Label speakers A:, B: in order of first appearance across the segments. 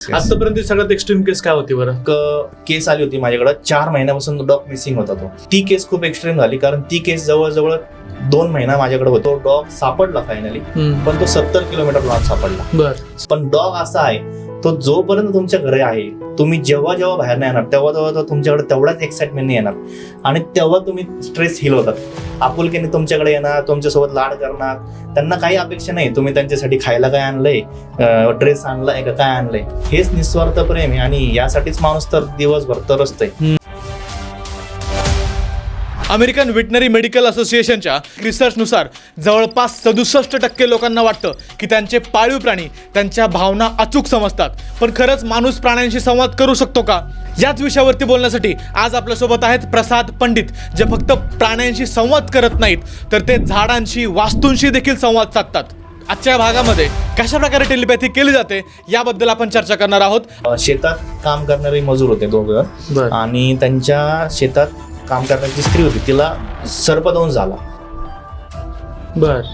A: आतापर्यंत सगळ्यात एक्स्ट्रीम केस काय होती बरं?
B: केस आली होती माझ्याकडे 4 महिन्यापासून डॉग मिसिंग होता तो. ती केस खूप एक्स्ट्रीम झाली कारण ती केस जवळजवळ 2 महिना माझ्याकडे होतो. डॉग सापडला फायनली, पण तो 70 किलोमीटर लांब सापडला.
A: बरं.
B: पण डॉग असा आहे, तो जोपर्यंत तुमच्या घरी आहे, तुम्ही जेव्हा जेव्हा बाहेर नाही येणार तेव्हा तो तुमच्याकडे तेवढाच एक्साइटमेंट नाही येणार आणि तेव्हा तुम्ही स्ट्रेस हिल होतात. आपुलकीने तुमच्याकडे येणार, तुमच्यासोबत लाड करणार. त्यांना काही अपेक्षा नाही तुम्ही त्यांच्यासाठी खायला काय आणलंय, ड्रेस आणलाय का काय आणलंय. हेच निस्वार्थ प्रेम आहे आणि यासाठीच माणूस तर दिवसभर तरसतोय.
A: अमेरिकन व्हेटनरी मेडिकल असोसिएशनच्या रिसर्चनुसार जवळपास 67% लोकांना वाटतं की त्यांचे पाळीव प्राणी त्यांच्या भावना अचूक समजतात. पण खरंच माणूस प्राण्यांशी संवाद करू शकतो का? याच विषयावरती बोलण्यासाठी आज आपल्यासोबत आहेत प्रसाद पंडित, जे फक्त प्राण्यांशी संवाद करत नाहीत तर ते झाडांशी, वास्तूंशी देखील संवाद साधतात. आजच्या भागामध्ये कशा प्रकारे टेलिपॅथी केली जाते याबद्दल आपण चर्चा करणार आहोत.
B: शेतात काम करणारे मजूर होते दोघं आणि त्यांच्या शेतात काम करण्याची स्त्री होती, तिला सर्पदंश झाला.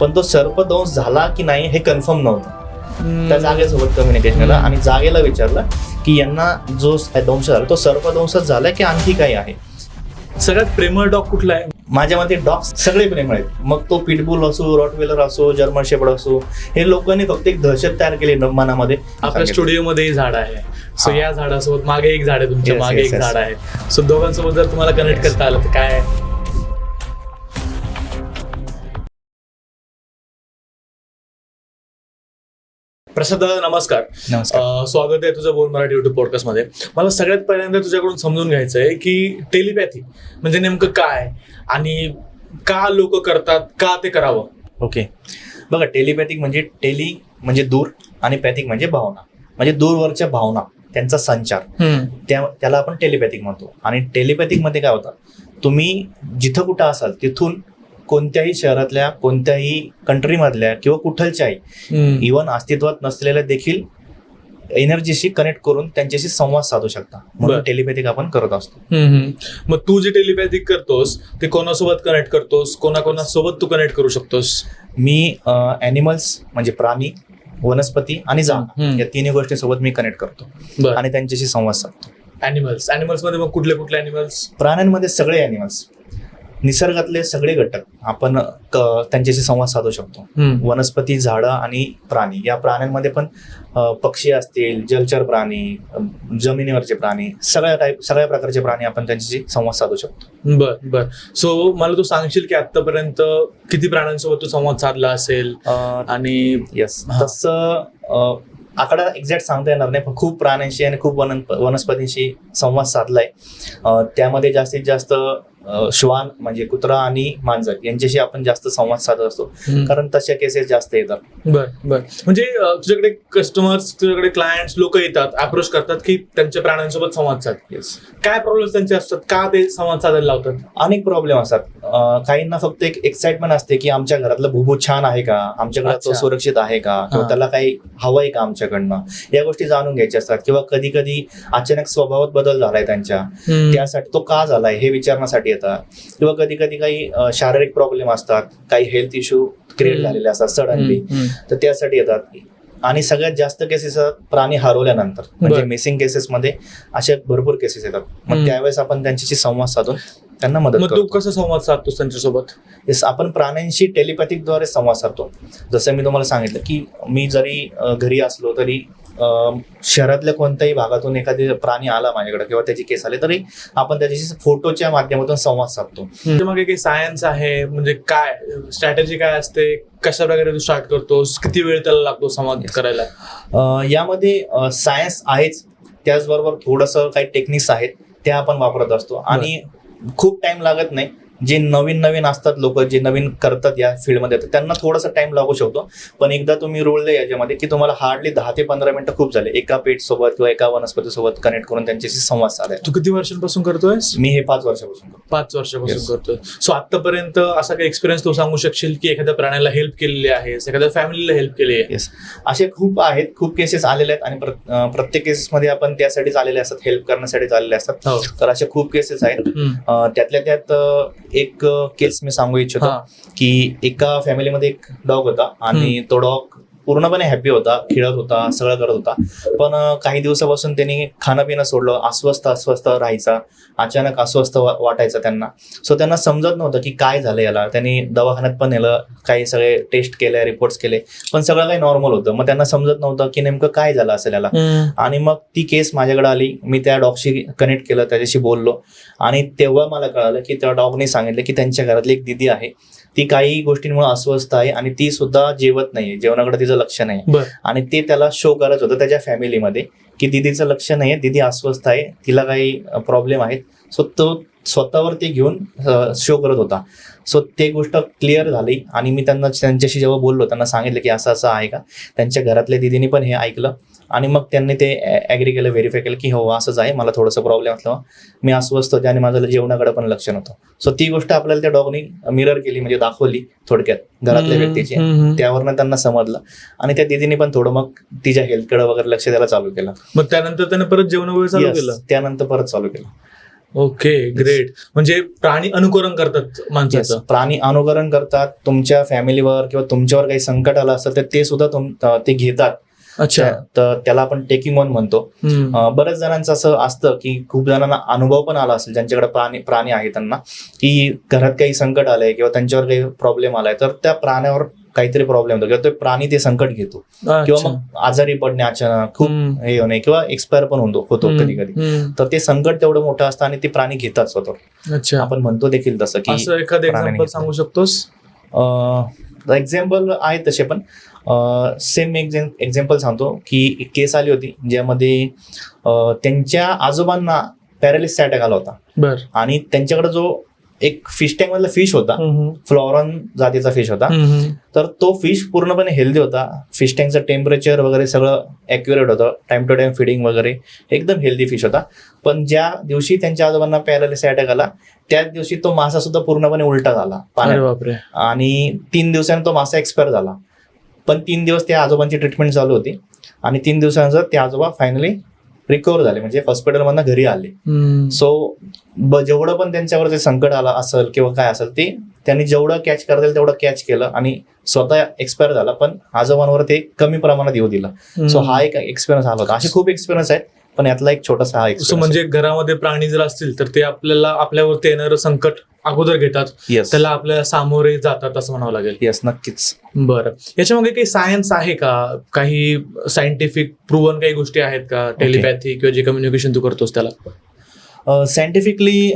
B: पण तो सर्पदंश झाला की नाही हे कन्फर्म नव्हतं. त्या जागेसोबत कम्युनिकेशन केलं आणि जागेला विचारलं की यांना जो दंश झाला तो सर्पदंशच झाला की आणखी काही आहे.
A: सगळ्यात प्रेमळ डॉग कुठला आहे?
B: माझ्या मते डॉग सगळे प्रेमळ आहेत. मग तो पिटबुल असो, रॉटवेलर असो, जर्मन शेपर्ड असो, हे लोकांनी फक्त एक दहशत तयार केली मनामध्ये.
A: आपल्या स्टुडिओमध्ये झाड आहे, सो या झाडासोबत मागे एक झाड आहे, तुमच्या मागे एक झाड आहे. सो दोघांसोबत जर तुम्हाला कनेक्ट करता आलं तर काय? प्रसाद दादा नमस्कार. स्वागत आहे तुझं बोल मराठी युट्यूब पॉडकास्ट मध्ये. मला सगळ्यात पहिल्यांदा तुझ्याकडून समजून घ्यायचं आहे की टेलिपॅथी म्हणजे नेमकं काय आणि का लोक करतात, का ते करावं?
B: ओके, बघा, टेलिपॅथिक म्हणजे टेली म्हणजे दूर आणि पॅथिक म्हणजे भावना, म्हणजे दूरवरच्या भावना त्यांचा संचार, त्याला आपण टेलिपॅथिक म्हणतो. आणि टेलिपॅथिक मध्ये काय होतं, तुम्ही जिथं कुठं असाल तिथून कोणत्याही शहरातल्या, कोणत्याही कंट्रीमधल्या किंवा कुठलच्याही इव्हन अस्तित्वात नसलेल्या देखील एनर्जीशी कनेक्ट करून त्यांच्याशी संवाद साधू शकता. म्हणून टेलिपॅथिक आपण करत असतो.
A: मग तू जे टेलिपॅथिक करतोस ते कोणासोबत कनेक्ट करतोस, कोणाकोणासोबत तू कनेक्ट करू शकतोस?
B: मी ॲनिमल्स म्हणजे प्राणी, वनस्पती आणि जागा या तिन्ही गोष्टींसोबत मी कनेक्ट करतो आणि त्यांच्याशी संवाद साधतो.
A: ॲनिमल्स मध्ये मग कुठले कुठले ॲनिमल्स?
B: प्राण्यांमध्ये सगळे ॲनिमल्स, निसर्गातले सगळे घटक आपण त्यांच्याशी संवाद साधू शकतो. वनस्पती, झाडं आणि प्राणी. या प्राण्यांमध्ये पण पक्षी असतील, जलचर प्राणी, जमिनीवरचे प्राणी, सगळ्या प्रकारचे प्राणी आपण त्यांच्याशी संवाद साधू शकतो.
A: बर. सो मला तू सांगशील की आतापर्यंत किती प्राण्यांसोबत तू संवाद साधला असेल? आणि
B: यस, तसं आकडा एक्झॅक्ट सांगता येणार नाही, पण खूप प्राण्यांशी आणि खूप वनस्पतींशी संवाद साधलाय. त्यामध्ये जास्तीत जास्त श्वान म्हणजे कुत्रा आणि मांजर यांच्याशी आपण जास्त संवाद साधत असतो, कारण तशा केसेस जास्त येतात.
A: बर. म्हणजे तुझ्याकडे कस्टमर्स, तुझ्याकडे क्लायंट्स लोक येतात, अप्रोच करतात की त्यांच्या प्राण्यांसोबत संवाद साध. काय प्रॉब्लेम त्यांचे असतात, का ते संवाद साधायला लावतात?
B: अनेक प्रॉब्लेम असतात. काहींना फक्त एक एक्साइटमेंट असते की आमच्या घरातलं भूभू छान आहे का, आमच्याकडे तो सुरक्षित आहे का, किंवा त्याला काही हवंय का आमच्याकडनं, या गोष्टी जाणून घ्यायच्या असतात. किंवा कधी कधी अचानक स्वभावात बदल झालाय त्यांच्या, त्यासाठी तो का झालाय हे विचारण्यासाठी येतात. किंवा कधी कधी काही शारीरिक प्रॉब्लेम असतात, काही हेल्थ इश्यू क्रिएट झालेले असतात सडनली, तर त्यासाठी येतात. आणि सगळ्यात जास्त केसेस प्राणी हरवल्यानंतर, म्हणजे मिसिंग केसेस मध्ये अशा भरपूर केसेस येतात. मग त्यावेळेस आपण त्यांच्याशी संवाद साधून त्यांना मदत करतो.
A: तू कसं संवाद साधतोस त्यांच्यासोबत?
B: येस, आपण प्राण्यांशी टेलिपॅथिक द्वारे संवाद साधतो. जसं मी तुम्हाला सांगितलं की मी जरी घरी असलो तरी शहरातल्या कोणत्याही भागातून एखादी प्राणी आला माझ्याकडे किंवा त्याची केस आली तरी आपण त्याच्याशी फोटोच्या माध्यमातून संवाद साधतो.
A: मग काही सायन्स आहे, म्हणजे काय स्ट्रॅटेजी काय असते, कशा प्रकारे तू स्टार्ट करतोस, किती वेळ त्याला लागतो संवाद करायला?
B: यामध्ये सायन्स आहेच, त्याचबरोबर थोडंसं काही टेक्निक्स आहेत त्या आपण वापरत असतो. आणि खूप टाइम लागत नाही. जे नवीन असतात लोक, जे नवीन करतात या फील्डमध्ये, त्यांना थोडासा टाइम लागू शकतो. पण एकदा तुम्ही रुळले याच्यामध्ये की तुम्हाला हार्डली 10 ते 15 मिनिटं खूप झाले एका पेट सोबत किंवा एका वनस्पती सोबत कनेक्ट करून त्यांच्याशी संवाद साधायचा.
A: तू किती वर्षांपासून करतोय?
B: मी हे 5 वर्षापासून करतो.
A: 5 वर्षापासून करतोय. सो आतापर्यंत असा काही एक्सपिरियन्स तू सांगू शकशील की एखाद्या प्राण्याला हेल्प केलेली आहे, एखाद्या फॅमिलीला हेल्प केली आहे?
B: येस, असे खूप आहेत, खूप केसेस आलेले आहेत. आणि प्रत्येक केसेसमध्ये आपण त्यासाठीच आलेले असतात, हेल्प करण्यासाठीच आलेले असतात. तर असे खूप केसेस आहेत. त्यातल्या त्यात एक केस मी सांगू इच्छितो की एका फॅमिलीमध्ये एक डॉग होता आणि तो डॉग पूर्णपणे हॅपी होता, खेळत होता, सगळं करत होता. पण काही दिवसापासून त्यांनी खाणं पिणं सोडलं, अस्वस्थ राहायचा, अचानक अस्वस्थ वाटायचं त्यांना. सो त्यांना समजत नव्हतं की काय झालं याला. त्यांनी दवाखान्यात पण नेलं, काही सगळे टेस्ट केले, रिपोर्ट्स केले, पण सगळं काही नॉर्मल होतं. मग त्यांना समजत नव्हतं की नेमकं काय झालं असेल याला. आणि मग ती केस माझ्याकडे आली. मी त्या डॉगशी कनेक्ट केलं, त्याच्याशी बोललो, आणि तेव्हा मला कळालं की त्या डॉगने सांगितलं की त्यांच्या घरातली एक दिदी आहे, ती काही गोष्टींमुळे अस्वस्थ आहे आणि ती सुद्धा जेवत नाहीये, जेवणाकडे तिचं लक्ष नाही. आणि ते त्याला शो करत होतं त्याच्या फॅमिलीमध्ये की दिदीचं लक्ष नाहीये, दिदी अस्वस्थ आहे, तिला काही प्रॉब्लेम आहेत. सो तो स्वतःवर ते घेऊन शो करत होता. सो ते गोष्ट क्लिअर झाली आणि मी त्यांच्याशी जेव्हा बोललो, त्यांना सांगितलं की असं असं आहे का. त्यांच्या घरातल्या दिदीने पण हे ऐकलं आणि मग त्यांनी ते ॲग्री केलं, व्हेरीफाय केलं की हो असंच आहे, मला थोडंसं प्रॉब्लेम असलं, मी अस्वस्थ होते आणि माझं जेवणाकडे पण लक्ष नव्हतं. सो ती गोष्ट आपल्याला त्या डॉगनी मिरर केली, म्हणजे दाखवली थोडक्यात घरातल्या व्यक्तीची. त्यावरनं त्यांना समजलं आणि त्या दिदीने पण थोडं मग तिच्या हेल्थकडे वगैरे लक्ष द्यायला चालू केलं.
A: मग त्यानंतर त्याने परत जेवण वगैरे चालू केलं?
B: त्यानंतर परत चालू केलं.
A: Okay, great. म्हणजे प्राणी अनुकरण करतात माणसाचं.
B: प्राणी अनुकरण करतात. तुमच्या फॅमिलीवर किंवा तुमच्यावर काही संकट आलं असेल तर ते सुद्धा ते घेतात.
A: अच्छा.
B: तर त्याला आपण टेकिंग ऑन म्हणतो. बऱ्याच जणांचं असं असतं की खूप जणांना अनुभव पण आला असेल, ज्यांच्याकडे प्राणी आहे त्यांना, की घरात काही संकट आलंय किंवा त्यांच्यावर काही प्रॉब्लेम आलाय, तर त्या प्राण्यावर काहीतरी प्रॉब्लेम होतो किंवा तो प्राणी ते संकट घेतो किंवा मग आजारी पडणे अचानक, खूप हे होणे किंवा एक्सपायर पण होतो कधी कधी. तर ते संकट तेवढं मोठं असतं आणि ते प्राणी घेतात स्वतः.
A: अच्छा.
B: आपण म्हणतो देखील तसं की
A: एखादं एक्झाम्पल सांगू शकतोस?
B: एक्झाम्पल आहे तसे, पण सेम एक्झाम्पल सांगतो की एक केस आली होती ज्यामध्ये त्यांच्या आजोबांना पॅरालिसिस अटॅक आला होता. आणि त्यांच्याकडे जो एक फिश टँक मधला फिश होता, फ्लॉरॉन जातीचा फिश होता. तर तो फिश पूर्णपणे हेल्दी होता. फिश टँकचं टेम्परेचर वगैरे सगळं ॲक्युरेट होतं, टाइम टू टाइम फिडिंग वगैरे, एकदम हेल्दी फिश होता. पण ज्या दिवशी त्यांच्या आजोबांना पॅरालिसिस अटॅक आला, त्याच दिवशी तो मासा सुद्धा पूर्णपणे उलटा झाला पाण्यात, आणि 3 दिवसांनी तो मासा एक्सपायर झाला. पण 3 दिवस त्या आजोबांची ट्रीटमेंट चालू होती आणि 3 दिवसानंतर ते आजोबा फायनली रिकव्हर झाले, म्हणजे हॉस्पिटलमधनं घरी आले. सो जेवढं पण त्यांच्यावर जे संकट आलं असेल किंवा काय असेल, ते त्यांनी जेवढं कॅच करता येईल तेवढं कॅच केलं आणि स्वतः एक्सपायर झाला, पण आजोबांवर ते कमी प्रमाणात येऊ दिलं. सो हा एक एक्सपिरियन्स आला होता. असे खूप एक्सपिरियन्स आहेत, पण यातला एक छोटासा हा एक्सपिरियन्स.
A: म्हणजे घरामध्ये प्राणी जर असतील तर ते आपल्यावरती येणारं संकट अगोदर घेतात, त्याला आपल्याला सामोरे जातात असं म्हणावं लागेल.
B: येस, नक्कीच.
A: बरं, याच्यामध्ये काही सायन्स आहे का? काही सायंटिफिक प्रूव्हन काही गोष्टी आहेत का? टेलिपॅथी किंवा जे कम्युनिकेशन तू करतोस त्याला
B: सायंटिफिकली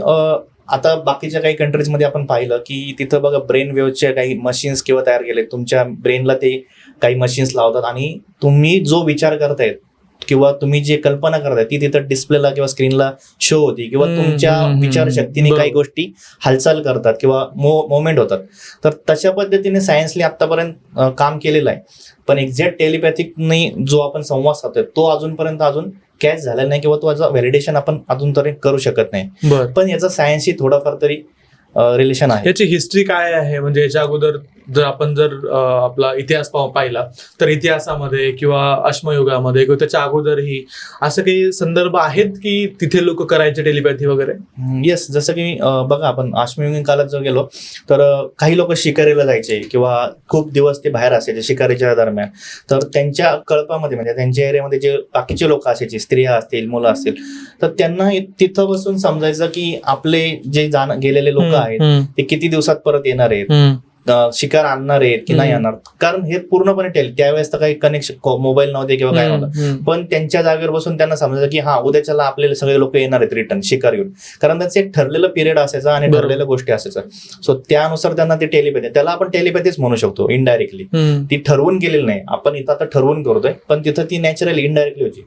B: आता बाकीच्या काही कंट्रीजमध्ये आपण पाहिलं की तिथं बघा ब्रेन वेव्हचे काही मशीन्स किंवा तयार केले. तुमच्या ब्रेनला ते काही मशीन्स लावतात आणि तुम्ही जो विचार करतायत किंवा तुम्ही जे कल्पना करताय ती तिथं डिस्प्लेला किंवा स्क्रीनला शो होती, किंवा तुमच्या विचारशक्तीने काही गोष्टी हालचाल करतात किंवा मोमेंट होतात. तर तशा पद्धतीने सायन्सने आतापर्यंत काम केलेलं आहे. पण एक्झॅक्ट टेलिपॅथिकने जो आपण संवाद साधतोय तो अजूनपर्यंत कॅच झालेला नाही किंवा तो व्हॅलिडेशन आपण अजून तरी करू शकत नाही. पण याचा सायन्सशी थोडाफार तरी रिलेशन आहे.
A: याची हिस्ट्री काय आहे? म्हणजे याच्या अगोदर जर आपण आपला इतिहास पाहिला तर इतिहासामध्ये किंवा अश्मयुगामध्ये किंवा त्याच्या अगोदरही असं काही संदर्भ आहेत की तिथे लोक करायचे टेलिपॅथी वगैरे?
B: येस, जसं की बघा आपण अश्मयुगीन काळात जर गेलो तर काही लोक शिकारीला जायचे किंवा खूप दिवस ते बाहेर असायचे शिकारीच्या दरम्यान. तर त्यांच्या कळपामध्ये म्हणजे त्यांच्या एरियामध्ये जे बाकीचे लोक असायचे, स्त्रिया असतील, मुलं असतील, तर त्यांना तिथं बसून समजायचं की आपले जे गेलेले लोक आहेत ते किती दिवसात परत येणार आहेत, शिकार आणणार आहेत की नाही आणणार. कारण हे पूर्णपणे त्यावेळेस तर काही कनेक्शन मोबाईल नव्हते किंवा काय नव्हतं, पण त्यांच्या जागेवर बसून त्यांना समजायचं की हा उद्याच्याला आपले सगळे लोक येणार आहेत रिटर्न शिकार घेऊन. कारण त्यांचं एक ठरलेलं पिरियड असायचं आणि ठरलेल्या गोष्टी असायचं. सो त्यानुसार त्यांना ते टेलिपॅथी, त्याला आपण टेलिपॅथीच म्हणू शकतो इनडायरेक्टली. ती ठरवून गेलेली नाही, आपण इथं आता ठरवून करतोय, पण तिथं ती नॅचरली इनडायरेक्टली होती.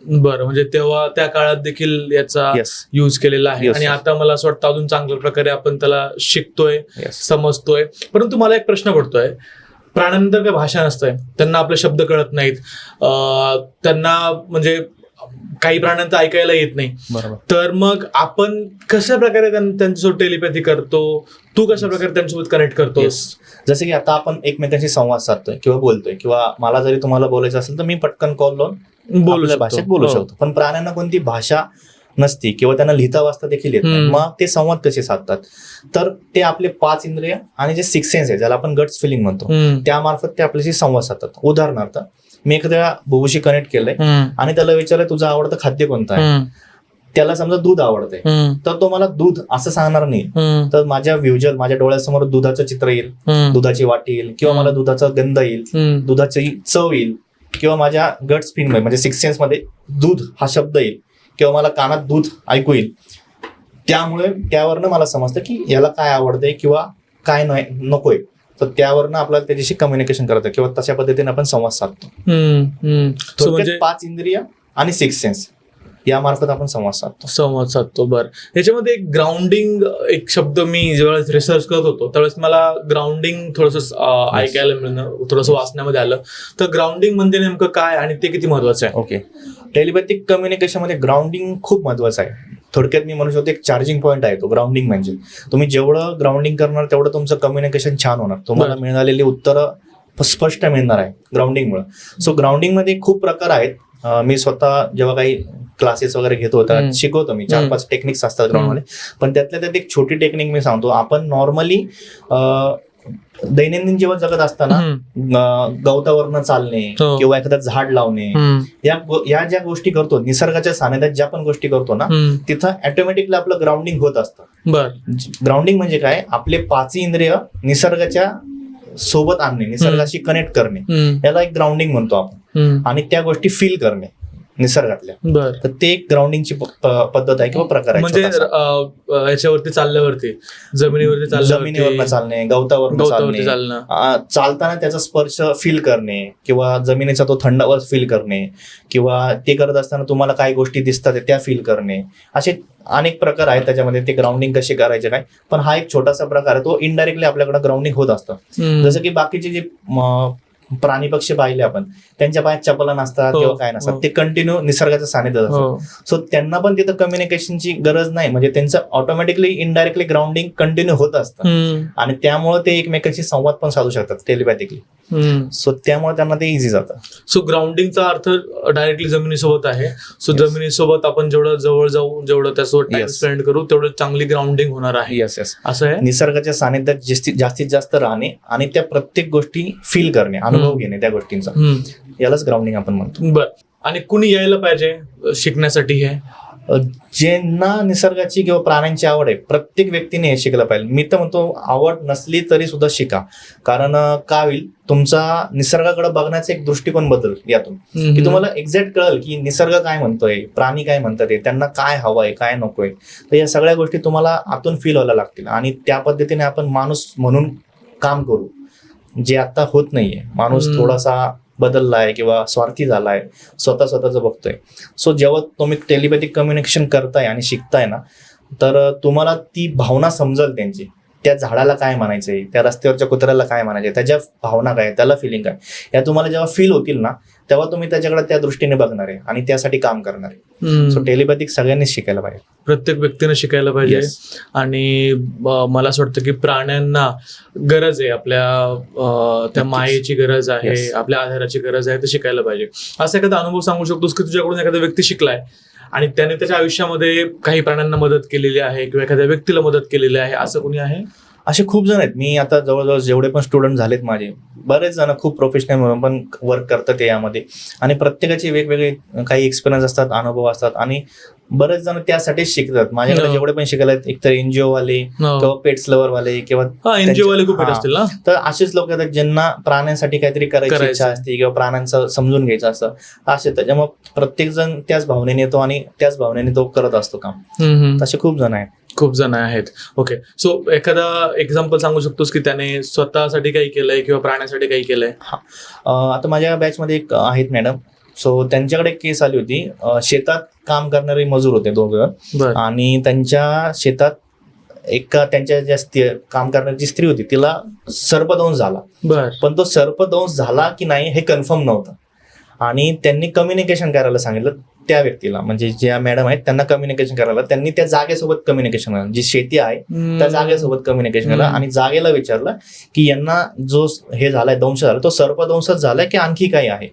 A: बरं, म्हणजे तेव्हा त्या काळात देखील याचा युज केलेला आहे आणि आता मला असं वाटतं अजून चांगल्या प्रकारे आपण त्याला शिकतोय, समजतोय. परंतु मला एक प्रश्न पडतोय, प्राण्यांतर काही भाषा नसतंय, त्यांना आपले शब्द कळत नाहीत, त्यांना म्हणजे काही प्राण्यांचं ऐकायला येत नाही. तर मग आपण कशा प्रकारे त्यांच्यासोबत टेलिपॅथी करतो? तू कशा प्रकारे त्यांच्यासोबत कनेक्ट करतोस?
B: जसं की आता आपण एकमेकांशी संवाद साधतोय किंवा बोलतोय, किंवा मला जरी तुम्हाला बोलायचं असेल तर मी पटकन कॉल लावून भाषेत बोलू शकतो. पण प्राण्यांना कोणती भाषा नसती किंवा त्यांना लिहिता वाचता देखील येत नाही, मग ते संवाद कसे साधतात? तर ते आपले 5 इंद्रिय आणि जे 6 सेन्स आहे, ज्याला आपण गट्स फिलिंग म्हणतो, त्यामार्फत ते आपल्याशी संवाद साधतात. उदाहरणार्थ, मी एखाद्या बुबूशी कनेक्ट केलंय आणि त्याला विचारलंय तुझं आवडतं खाद्य कोणतं आहे, त्याला समजा दूध आवडतंय, तर तो मला दूध असं सांगणार नाही, तर माझ्या व्हिज्युअल, माझ्या डोळ्यासमोर दुधाचं चित्र येईल, दुधाची वाटी येईल, किंवा मला दुधाचा गंध येईल, दुधाची चव येईल, किंवा माझ्या गट स्पिन म्हणजे 6 सेन्स मध्ये दूध हा शब्द येईल, किंवा मला कानात दूध ऐकू येईल. त्यामुळे त्यावरनं मला समजतं की याला काय आवडतंय किंवा काय नकोय, तर त्यावरनं आपल्याला त्याच्याशी कम्युनिकेशन करतं किंवा तशा पद्धतीने आपण संवाद साधतो. थोडक्यात 5 इंद्रिय आणि 6 सेन्स यामार्फत आपण संवाद साधतो.
A: बरं, याच्यामध्ये एक ग्राउंडिंग एक शब्द मी ज्यावेळेस रिसर्च करत होतो त्यावेळेस मला ग्राउंडिंग थोडंसं ऐकायला मिळणं, थोडंसं वाचण्यामध्ये आलं. तर ग्राउंडिंग म्हणजे नेमकं काय आणि ते किती महत्वाचं आहे?
B: ओके, टेलिपॅथिक कम्युनिकेशन मध्ये ग्राउंडिंग खूप महत्वाचं आहे. थोडक्यात मी म्हणू शकतो एक चार्जिंग पॉईंट आहे तो ग्राउंडिंग. म्हणजे तुम्ही जेवढं ग्राउंडिंग करणार तेवढं तुमचं कम्युनिकेशन छान होणार, तुम्हाला मिळालेली उत्तरं स्पष्ट मिळणार आहे ग्राउंडिंगमुळे. सो ग्राउंडिंग मध्ये खूप प्रकार आहेत. मी स्वतः जेव्हा काही क्लासेस वगैरे घेतो होता, शिकवतो मी, 4-5 टेक्निक्स असतात ग्राउंड मध्ये, पण त्यातल्या त्यात एक छोटी टेक्निक मी सांगतो. आपण नॉर्मली दैनंदिन जीवन जगत असताना गवतावरनं चालणे किंवा एखादं झाड लावणे, या ज्या गोष्टी करतो, निसर्गाच्या सानिध्यात ज्या पण गोष्टी करतो ना, तिथं ऑटोमॅटिकली आपलं ग्राउंडिंग होत असतं. ग्राउंडिंग म्हणजे काय? आपले 5 इंद्रिय निसर्गाच्या सोबत आणणे, निसर्गाशी कनेक्ट करणे, याला एक ग्राउंडिंग म्हणतो आपण. आणि त्या गोष्टी फील करणे निसर्गातल्या, तर ते एक ग्राउंडिंगची पद्धत आहे किंवा प्रकार आहे.
A: म्हणजे याच्यावरती चालल्यावरती, जमिनीवर
B: चालणे, गवतावर चालणे, चालताना त्याचा स्पर्श फील करणे किंवा जमिनीचा तो थंडावा फील करणे, किंवा ते करत असताना तुम्हाला काय गोष्टी दिसतात त्या फील करणे, असे अनेक प्रकार आहेत त्याच्यामध्ये. ते ग्राउंडिंग कसे करायचे काय, पण हा एक छोटासा प्रकार आहे, तो इनडायरेक्टली आपल्याकडे ग्राउंडिंग होत असतं. जसं की बाकीचे जे प्राणी पक्षी पाहिले आपण, त्यांच्या पायात चपला नसतात किंवा काय नसतात, ते कंटिन्यू निसर्गाच्या सानिध्यात असतात. सो त्यांना पण तिथं कम्युनिकेशनची गरज नाही, म्हणजे त्यांचं ऑटोमॅटिकली इनडायरेक्टली ग्राउंडिंग कंटिन्यू होत असतं आणि त्यामुळे ते एकमेकांशी संवाद पण साधू शकतात टेलिपॅथिकली. सो त्यामुळे त्यांना ते इझी जातं.
A: सो ग्राउंडिंगचा अर्थ डायरेक्टली जमिनीसोबत आहे. सो जमिनीसोबत आपण जेवढं जवळ जाऊ, जेवढं त्यासोबत टाइम स्पेंड करू, तेवढं चांगली ग्राउंडिंग होणार आहे.
B: येस,
A: असं आहे.
B: निसर्गाच्या सानिध्यात जास्तीत जास्त राहणे आणि त्या प्रत्येक गोष्टी फील करणे, अनुभव घेणे त्या गोष्टींचा, यालाच ग्राउंडिंग आपण म्हणतो.
A: बरं, आणि कुणी यायला पाहिजे शिकण्यासाठी? हे
B: ज्यांना निसर्गाची किंवा प्राण्यांची आवड आहे, प्रत्येक व्यक्तीने हे शिकलं पाहिजे. मी तर म्हणतो आवड नसली तरी सुद्धा शिका, कारण काय होईल, तुमचा निसर्गाकडे बघण्याचा एक दृष्टिकोन बदल यातून, की तुम्हाला एक्झॅक्ट कळेल की निसर्ग काय म्हणतोय, प्राणी काय म्हणतात, त्यांना काय हवंय काय नकोय. तर या सगळ्या गोष्टी तुम्हाला आतून फील व्हायला लागतील आणि त्या पद्धतीने आपण माणूस म्हणून काम करू, जे आता होत नाहीये. माणूस थोडासा बदललाय किंवा स्वार्थी झालाय, स्वतःच बघतोय. सो जेव्हा तुम्ही टेलिपॅथिक कम्युनिकेशन करताय आणि शिकताय ना, तर तुम्हाला ती भावना समजेल त्यांची, त्या झाडाला काय म्हणायचंय, त्या रस्त्यावरच्या कुत्र्याला काय म्हणायचंय, त्याच्या भावना काय, त्याला फिलिंग काय, या तुम्हाला जेव्हा फील होतील ना, तेव्हा तुम्ही त्याच्याकडे त्या दृष्टीने बघणार आहे आणि त्यासाठी काम करणार आहे. सो टेलिपॅथिक सगळ्यांनीच शिकायला पाहिजे,
A: प्रत्येक व्यक्तीने शिकायला पाहिजे. आणि मला असं वाटतं की प्राण्यांना गरज आहे, आपल्या त्या मायेची गरज आहे, आपल्या आधाराची गरज आहे, ते शिकायला पाहिजे. असा एखादा अनुभव सांगू शकतोस की तुझ्याकडून एखादा व्यक्ती शिकलाय आणि त्याने त्याच्या आयुष्यामध्ये काही प्राण्यांना मदत केलेली आहे किंवा एखाद्या व्यक्तीला मदत केलेली आहे, असं कोणी आहे?
B: असे खूप जण आहेत. मी आता जवळजवळ जेवढे पण स्टुडंट झालेत माझे, बरेच जण खूप प्रोफेशनल म्हणून पण वर्क करतात यामध्ये, आणि प्रत्येकाचे वेगवेगळे काही एक्सपिरियन्स असतात, अनुभव असतात, आणि बरेच जण त्यासाठीच शिकतात. माझ्याकडे जेवढे पण शिकायला आहेत, एकतर एनजीओ वाले किंवा पेट्स लवर वाले किंवा
A: एनजीओ वाले खूप असतील ना,
B: तर असेच लोक आहेत ज्यांना प्राण्यांसाठी काहीतरी करायची इच्छा असते किंवा प्राण्यांचं समजून घ्यायचं असतं असे. त्याच्यामुळे प्रत्येक जण त्याच भावनेने येतो आणि त्याच भावनेने तो करत असतो काम. तसे खूप जण आहेत. ओके, सो एखादा एक्झाम्पल सांगू शकतोस की त्याने स्वतःसाठी काही केलंय किंवा प्राण्यासाठी काही केलंय? आता माझ्या बॅचमध्ये एक आहेत मॅडम. सो त्यांच्याकडे एक केस आली होती. शेतात काम करणारे मजूर होते दोघं, आणि त्यांच्या शेतात त्यांच्या ज्या काम करणारी स्त्री होती, तिला सर्पदंश झाला. पण तो सर्पदंश झाला की नाही हे कन्फर्म नव्हतं, आणि त्यांनी कम्युनिकेशन करायला सांगितलं त्या व्यक्तीला, म्हणजे ज्या मॅडम आहेत त्यांना कम्युनिकेशन करायला. त्यांनी त्या जागेसोबत कम्युनिकेशन केलं, जी शेती आहे त्या जागेसोबत कम्युनिकेशन केलं, आणि जागेला विचारलं की यांना जो हे झालाय, दंश झाला, तो सर्पदंशच झालाय की आणखी काही आहे.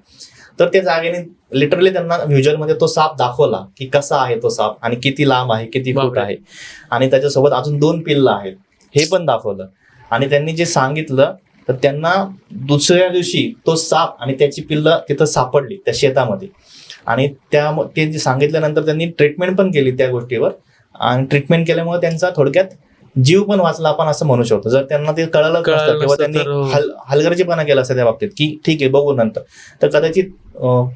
B: तर त्या जागेने लिटरली त्यांना व्हिज्युअलमध्ये तो साप दाखवला की कसा आहे तो साप आणि किती लांब आहे, किती फूट
A: बापरे.
B: आहे, आणि त्याच्यासोबत अजून 2 पिल्लं आहेत हे पण दाखवलं. आणि त्यांनी जे सांगितलं तर त्यांना दुसऱ्या दिवशी तो साप आणि त्याची पिल्लं तिथं सापडली त्या शेतामध्ये. आणि ते जे सांगितल्यानंतर त्यांनी ट्रीटमेंट पण केली त्या गोष्टीवर, आणि ट्रीटमेंट केल्यामुळे त्यांचा थोडक्यात जीव पण वाचला आपण असं म्हणू शकतो. जर त्यांना ते कळलं नसतं किंवा त्यांनी हलगर्जीपणा केला असता त्या बाबतीत की ठीक आहे बघू नंतर, तर कदाचित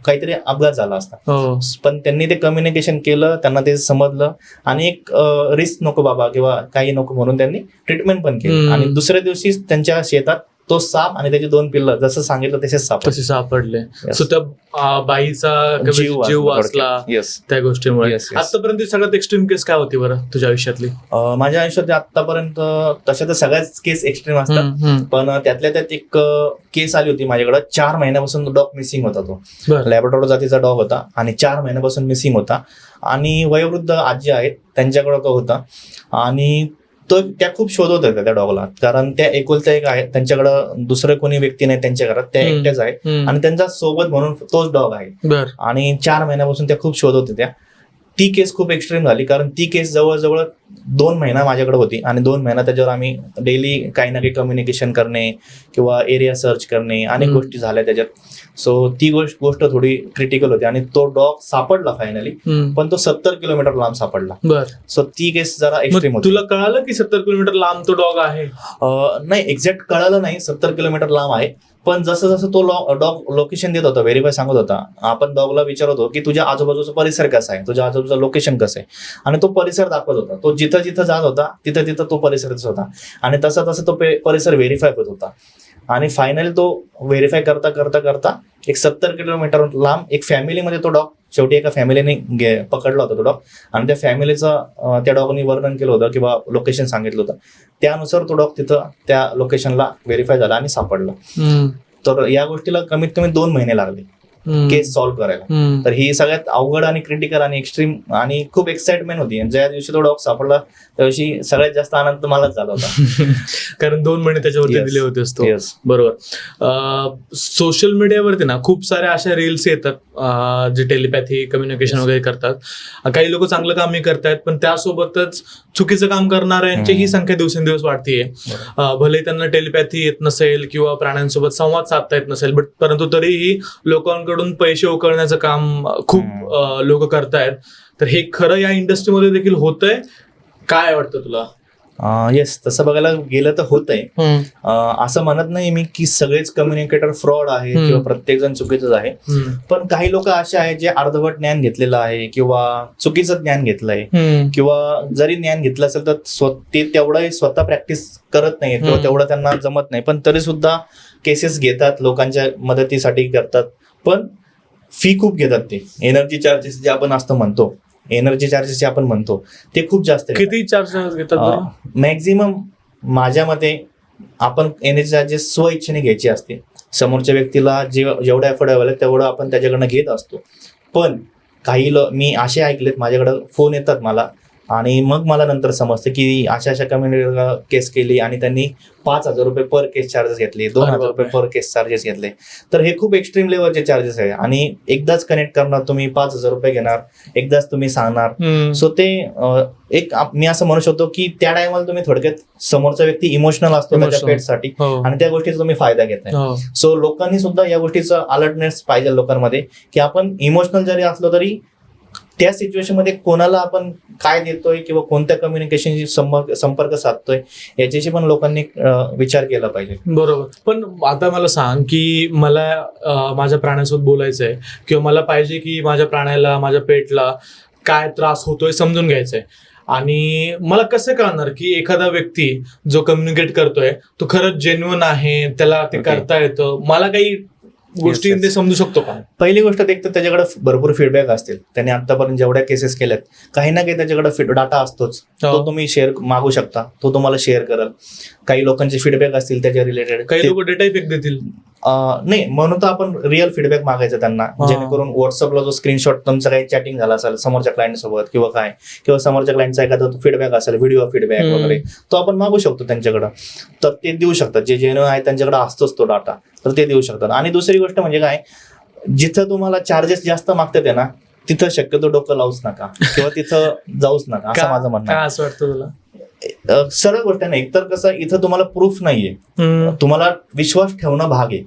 B: काहीतरी अपघात झाला असता. पण त्यांनी ते कम्युनिकेशन केलं, त्यांना ते समजलं, आणि एक रिस्क नको बाबा किंवा काही नको म्हणून त्यांनी ट्रीटमेंट पण केली. आणि दुसऱ्या दिवशी त्यांच्या शेतात तो साप आणि त्याची 2 पिल्लं जसं सांगितलं तसे सापडले.
A: सो त्या बाईचा जीव वाचला त्या गोष्टीमुळे. आतापर्यंत सगळ्यात एक्स्ट्रीम केस काय होती बरं तुझ्या आयुष्यातली?
B: माझ्या आयुष्यात आतापर्यंत तशा तर सगळ्याच केस एक्स्ट्रीम असतात, पण त्यातल्या त्यात एक केस आली होती माझ्याकडे. 4 महिन्यापासून डॉग मिसिंग होता. तो लॅब्राडोर जातीचा डॉग होता आणि 4 महिन्यापासून मिसिंग होता. आणि वयोवृद्ध आजी आहेत त्यांच्याकडे तो होता. आणि त्या खूप शोधत होत्या त्या डॉगला, कारण त्या एकुलत्या एक आहेत, त्यांच्याकडे दुसरं कोणी व्यक्ती नाही त्यांच्या घरात, त्या एकट्याच आहेत आणि त्यांचा सोबत म्हणून तोच डॉग आहे. आणि 4 महिन्यापासून त्या खूप शोधत होत्या. ती केस खूप एक्स्ट्रीम झाली, कारण ती केस जवळजवळ 2 महिना माझ्याकडे होती. आणि 2 महिना त्याच्यावर आम्ही डेली काही ना काही कम्युनिकेशन करणे किंवा एरिया सर्च करणे, अनेक गोष्टी झाल्या त्याच्यात. सो ती गोष्ट थोडी क्रिटिकल होती. आणि तो डॉग सापडला फायनली, पण तो 70 किलोमीटर लांब सापडला. सो ती केस जरा एक्स्ट्रीम होती.
A: तुला कळालं की 70 किलोमीटर लांब तो डॉग आहे?
B: नाही, एक्झॅक्ट कळालं नाही 70 किलोमीटर लांब आहे. पण जसं जसं तो डॉग लोकेशन देत होता, व्हेरीफाय सांगत होता, आपण डॉगला विचारत होतो की तुझ्या आजूबाजूचा परिसर कसा आहे, तुझ्या आजूबाजूचं लोकेशन कसं आहे, आणि तो परिसर दाखवत होता. तो जिथं जिथं जात होता तिथं तिथं तो परिसरच होता. आणि तसा तसा तो परिसर व्हेरीफाय होत होता. आणि फायनली तो व्हेरीफाय करता करता करता एक 70 किलोमीटर लांब एक फॅमिलीमध्ये तो डॉग, शेवटी एका फॅमिलीने पकडला होता तो डॉग. आणि त्या फॅमिलीचं त्या डॉगनी वर्णन केलं होतं किंवा लोकेशन सांगितलं होतं, त्यानुसार तो डॉग तिथं त्या लोकेशनला व्हेरीफाय झाला आणि सापडला. तर या गोष्टीला कमीत कमी 2 महिने लागले केस सॉल्व्ह करायला. तर ही सगळ्यात अवघड आणि क्रिटिकल आणि एक्स्ट्रीम आणि खूप एक्साइटमेंट होती. ज्या दिवशी तो डॉग सापडला त्या दिवशी सगळ्यात जास्त आनंद मलाच झाला होता,
A: कारण 2 महिने त्याच्यावरती दिले होते असतो. बरोबर. सोशल मीडियावरती ना खूप साऱ्या अशा रील्स येतात जे टेलिपॅथी कम्युनिकेशन वगैरे करतात. काही लोक चांगलं कामही करतायत, पण त्यासोबतच चुकीचं काम करणाऱ्यांची ही संख्या दिवसेंदिवस वाढतीये. भले त्यांना टेलिपॅथी येत नसेल किंवा प्राण्यांसोबत संवाद साधता येत नसेल, परंतु तरीही लोकांकडून पैसे उकळण्याचं काम खूप लोक करतायत. तर हे खरं या इंडस्ट्रीमध्ये देखील होतंय, काय वाटतं तुला?
B: येस, तसं बघायला गेलं तर होतंय. असं म्हणत नाही मी की सगळेच कम्युनिकेटर फ्रॉड आहे किंवा प्रत्येक जण चुकीचंच आहे. पण काही लोक असे आहेत जे अर्धवट ज्ञान घेतलेलं आहे किंवा चुकीचं ज्ञान घेतलंय, किंवा जरी ज्ञान घेतलं असेल तर ते तेवढं स्वतः प्रॅक्टिस करत नाही किंवा तेवढं त्यांना जमत नाही, पण तरी सुद्धा केसेस घेतात, लोकांच्या मदतीसाठी करतात, पण फी खूप घेतात. ते एनर्जी चार्जेस जे आपण असतं म्हणतो, ते खूप जास्त.
A: किती चार्जेस घेतात?
B: मॅक्झिमम माझ्या मते आपण एनर्जी चार्जेस स्व इच्छेने घ्यायची असते. समोरच्या व्यक्तीला जेवढं अफोर्डेबल आहे तेवढं आपण त्याच्याकडनं घेत असतो. पण काही मी असे ऐकलेत, माझ्याकडं फोन येतात मला, आणि मग मला नंतर समजतं की अशा कम्युनिटीला केस केली आणि त्यांनी 5,000 रुपये पर केस चार्जेस घेतले, 2,000 रुपये पर केस चार्जेस घेतले. तर हे खूप एक्स्ट्रीम लेवलचे चार्जेस आहे. आणि एकदाच कनेक्ट करणार तुम्ही, 5,000 रुपये घेणार, एकदाच तुम्ही सांगणार. सो ते एक मी असं म्हणू शकतो की त्या टायमाला तुम्ही थोडक्यात समोरचा व्यक्ती इमोशनल असतो त्याच्या पेटसाठी, आणि त्या गोष्टीचा तुम्ही फायदा घेताय. सो लोकांनी सुद्धा या गोष्टीचं अलर्टनेस पाहिजे लोकांमध्ये, की आपण इमोशनल जरी असलो तरी त्या सिच्युएशन मध्ये कोणाला आपण काय देतोय किंवा कोणत्या कम्युनिकेशनशी संपर्क साधतोय याच्याशी पण लोकांनी विचार केला पाहिजे.
A: बरोबर. पण आता मला सांग की मला माझ्या प्राण्यासोबत बोलायचंय किंवा मला पाहिजे की माझ्या प्राण्याला, माझ्या पेटला काय त्रास होतोय समजून घ्यायचंय, आणि मला कसं कळणार की एखादा व्यक्ती जो कम्युनिकेट करतोय तो खरंच जेन्युइन आहे, त्याला ते करता येतं? मला काही गोष्टी ते समजू शकतो का?
B: पहिली गोष्ट एक तर त्याच्याकडे भरपूर फीडबॅक असतील. त्याने आतापर्यंत जेवढ्या केसेस केल्यात काही ना काही त्याच्याकडे डाटा असतोच, तो तुम्ही शेअर मागू शकता, तो तुम्हाला शेअर करेल. काही लोकांचे फीडबॅक असतील त्याच्या रिलेटेड,
A: काही लोक डेटा इफेक्ट देतील.
B: नाही, म्हणून तर आपण रिअल फीडबॅक मागायचा त्यांना, जेणेकरून व्हॉट्सअपला जो स्क्रीनशॉट तुमचा काही चॅटिंग झाला असेल समोरच्या क्लायंट सोबत किंवा समोरच्या क्लायंटचा एखादा फीडबॅक असेल, व्हिडिओ फीडबॅक वगैरे, तो आपण मागू शकतो त्यांच्याकडं. तर ते देऊ शकतात, जे जेन्युइन आहे त्यांच्याकडे असतोच तो डाटा, तर ते देऊ शकतात. आणि दुसरी गोष्ट म्हणजे काय, जिथं तुम्हाला चार्जेस जास्त मागतात आहे ना, तिथं शक्यतो डोकं लावूच नका किंवा तिथं जाऊच नका, असं माझं म्हणणं
C: काय असं वाटतं तुला?
B: आहे. सरळ गोष्ट नाही, एकतर कसं इथं तुम्हाला प्रूफ नाहीये, तुम्हाला विश्वास ठेवणं भाग आहे.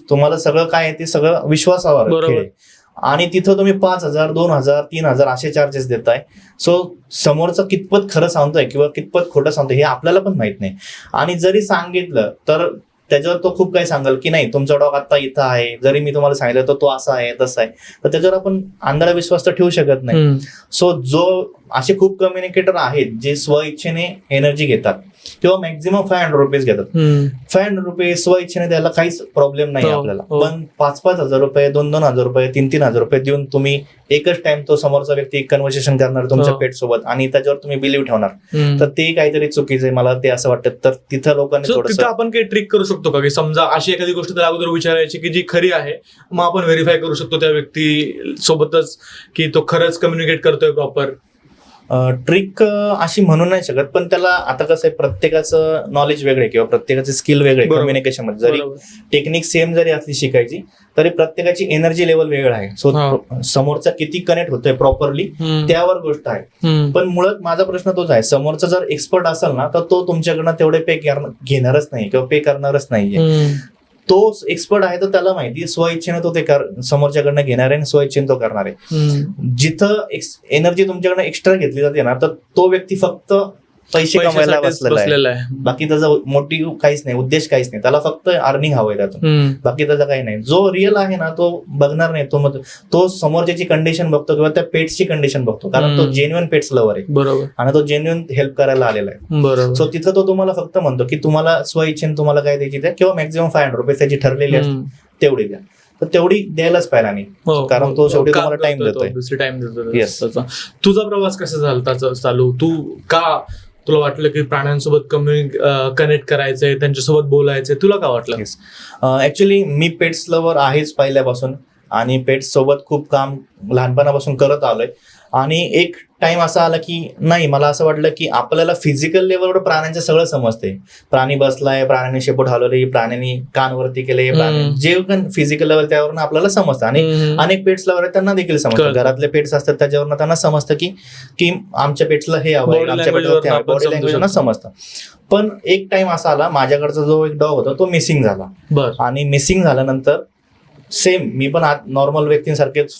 B: तुम्हाला सगळं काय आहे ते सगळं विश्वासावर
C: बरोबर.
B: खेळ आहे. आणि तिथं तुम्ही 5,000 2,000 3,000 असे चार्जेस देताय. सो समोरचं कितपत खरं सांगतोय किंवा कितपत खोटं सांगतोय हे आपल्याला पण माहित नाही. आणि जरी सांगितलं तर त्याच्यावर तो खूप काही सांगाल की नाही तुमचा डॉग आता इथं आहे, जरी मी तुम्हाला सांगितलं तर तो असा आहे तसा आहे, तर त्याच्यावर आपण अंधारा विश्वास तर ठेवू शकत नाही. सो असे खूप कम्युनिकेटर आहेत जे स्व इच्छेने एनर्जी घेतात किंवा मॅक्झिमम ₹500 घेतात. ₹500 स्व इच्छेने द्यायला काहीच प्रॉब्लेम नाही आपल्याला. पण 5,000 रुपये, 2,000 रुपये, 3,000 रुपये देऊन तुम्ही एकच टाइम तो समोरचा व्यक्ती कन्व्हर्सेशन करणार तुमच्या पेट सोबत आणि त्याच्यावर तुम्ही बिलीव्ह ठेवणार, तर ते काहीतरी चुकीचं आहे, मला ते असं वाटतं. तर तिथं लोकांनी
C: तिथं आपण काही ट्रिक करू शकतो का, की समजा अशी एखादी गोष्ट त्याला अगोदर विचारायची की जी खरी आहे, मग आपण व्हेरीफाय करू शकतो त्या व्यक्ती सोबतच की तो खरंच कम्युनिकेट करतोय प्रॉपर?
B: ट्रिक अशी म्हणू नाही शकत, पण त्याला आता कसं आहे, प्रत्येकाचं नॉलेज वेगळे किंवा प्रत्येकाचे स्किल वेगळे कम्युनिकेशन मध्ये. जरी टेक्निक सेम जरी असली शिकायची तरी प्रत्येकाची एनर्जी लेवल वेगळं आहे. सो समोरचा किती कनेक्ट होतोय प्रॉपरली त्यावर गोष्ट आहे. पण मुळात माझा प्रश्न तोच आहे, समोरचा जर एक्सपर्ट असेल ना तर तो तुमच्याकडनं तेवढे पे घेणारच नाही किंवा पे करणारच नाहीये. तो एक्सपर्ट आहे तर त्याला माहिती स्व इच्छेने तो ते समोरच्याकडनं घेणार आहे आणि स्व इच्छेने तो करणार आहे. जिथं एनर्जी तुमच्याकडनं एक्स्ट्रा घेतली जाते ना तर तो व्यक्ती फक्त पैसे कमवायला बसलेला आहे. बाकी त्याचा मोटिव्ह काहीच नाही, उद्देश काहीच नाही, त्याला फक्त अर्निंग हवंय त्यातून, बाकी त्याचा काही नाही. जो रिअल आहे ना तो बघणार नाही, तो समोरच्याची कंडिशन बघतो किंवा त्या पेट्सची कंडिशन बघतो, कारण तो जेन्युइन पेट्स लवर आहे. बरोबर. आणि तो जेन्युइन हेल्प करायला आलेला आहे. बरोबर. सो तिथं तो तुम्हाला फक्त म्हणतो की तुम्हाला स्व इच्छेने तुम्हाला काय द्यायची द्या किंवा मॅक्झिमम ₹500 त्याची ठरलेली असते तेवढी द्या. तर तेवढी द्यायलाच पाहिजे नाही, कारण तो शेवटी तुम्हाला टाइम देतोय. येस.
C: तुझा प्रवास कसा झाला चालू? तू का तुला वाटलं की प्राण्यांसोबत कनेक्ट करायचंय, त्यांच्यासोबत बोलायचंय, तुला काय वाटलं?
B: ऍक्च्युली मी पेट्स लवर आहेच पहिल्यापासून आणि पेट्स सोबत खूप काम लहानपणापासून करत आलोय. आणि एक टाइम असा आला की नाही, मला असं वाटलं की आपल्याला फिजिकल लेवलवर प्राण्यांचं सगळं समजते. प्राणी बसलाय, प्राण्याने शेपूट हलवली, प्राण्यांनी कान वरती केले, जे पण फिजिकल लेवल त्यावरून आपल्याला समजतं. आणि अनेक पेट्स लवर आहेत त्यांना देखील समजतं. घरातले पेट्स असतात त्याच्यावरून त्यांना समजतं की आमच्या पेट्सला हे हवं, आमच्या पेट्सला बॉडी लँग्वेजला समजतं. पण एक टाइम असा आला, माझ्याकडचा जो एक डॉग होता तो मिसिंग झाला. आणि मिसिंग झाल्यानंतर सेम मी पण नॉर्मल व्यक्तींसारखेच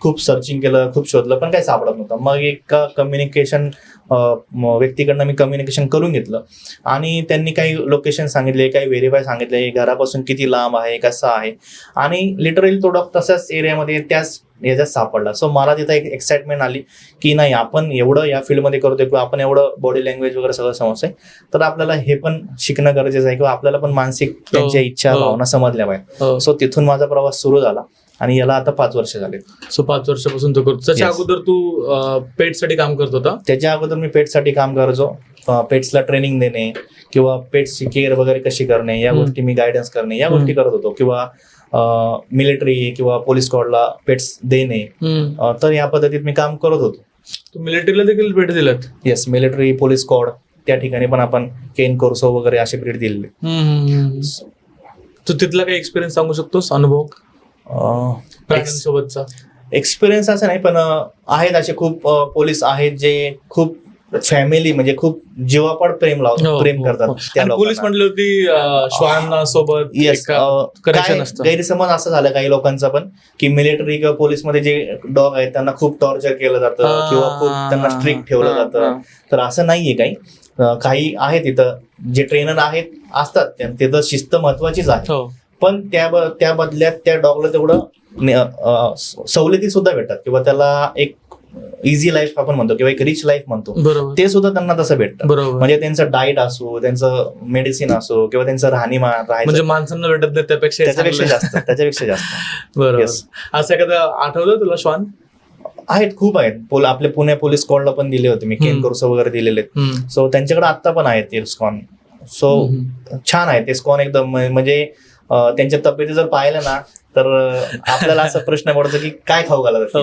B: खूप सर्चिंग केलं, खूप शोधलं, पण काही सापडत नव्हतं. मग एका कम्युनिकेशन व्यक्तीकडनं मी कम्युनिकेशन करून घेतलं आणि त्यांनी काही लोकेशन सांगितले, काही व्हेरीफाय सांगितले, घरापासून किती लांब आहे, कसा आहे. आणि लिटरली तो डॉग तशाच एरियामध्ये त्याच याच्यात सापडला. सो मला तिथं एक एक्साइटमेंट आली की नाही, आपण एवढं या फील्डमध्ये करतोय किंवा आपण एवढं बॉडी लँग्वेज वगैरे सगळं समजतंय, तर आपल्याला हे पण शिकणं गरजेचं आहे किंवा आपल्याला पण मानसिक त्यांच्या इच्छा भावना समजल्या पाहिजे. सो तिथून माझा प्रवास सुरू झाला आणि याला आता 5 वर्ष झाले.
C: सो 5 वर्षापासून तो करतो. त्याच्या अगोदर तू पेटसाठी काम करत होता?
B: त्याच्या अगोदर मी पेटसाठी काम करायचो. पेट्सला ट्रेनिंग देणे किंवा पेट्सची केअर वगैरे कशी करणे या गोष्टी, मी गायडन्स करणे या गोष्टी करत होतो. किंवा मिलिटरी किंवा पोलीस स्क्वॉडला पेट्स देणे, तर या पद्धतीत मी काम करत होतो.
C: मिलिटरीला देखील भेट दिल्यात?
B: येस, मिलिटरी, पोलीस स्क्वॉड त्या ठिकाणी पण आपण केन कोर्सो वगैरे असे भेट दिलेले.
C: तू तिथला काही एक्सपिरियन्स सांगू शकतोस, अनुभव प्राण्यांसोबतचा?
B: एक्सपिरियन्स असं नाही, पण आहेत असे खूप पोलीस आहेत जे खूप फॅमिली म्हणजे खूप जीवापाड प्रेम करतात.
C: पोलीस म्हटलं की श्वानासोबत
B: गैरसमज असं झालं काही लोकांचा पण की मिलिटरी किंवा पोलीस मध्ये जे डॉग आहेत त्यांना खूप टॉर्चर केलं जातं किंवा खूप त्यांना स्ट्रिक्ट ठेवलं जातं. तर असं नाहीये काही. काही आहे तिथं जे ट्रेनर आहेत असतात, तिथं शिस्त महत्वाचीच आहे. पण त्या बदल्यात त्या डॉगला तेवढं सवलती सुद्धा भेटतात किंवा त्याला एक इझी लाईफ आपण म्हणतो किंवा एक रिच लाईफ म्हणतो, ते सुद्धा त्यांना तसं भेटतं. म्हणजे त्यांचं डाएट असो, त्यांचं मेडिसिन असो किंवा त्यांचं राहणीमान
C: म्हणजे माणसांना भेटत नाही
B: त्याच्यापेक्षा जास्त.
C: बरोबर. असं एखादं आठवलं तुला श्वान?
B: आहेत, खूप आहेत. आपले पुणे पोलीस स्क्वॉडला पण दिले होते मी, केन कोर्स वगैरे दिलेले. सो त्यांच्याकडे आता पण आहेत ते स्कॉन. सो छान आहे ते स्कॉन एकदम. म्हणजे त्यांच्या तब्येती जर पाहिलं ना तर आपल्याला असा प्रश्न पडतो की काय खाऊ घालत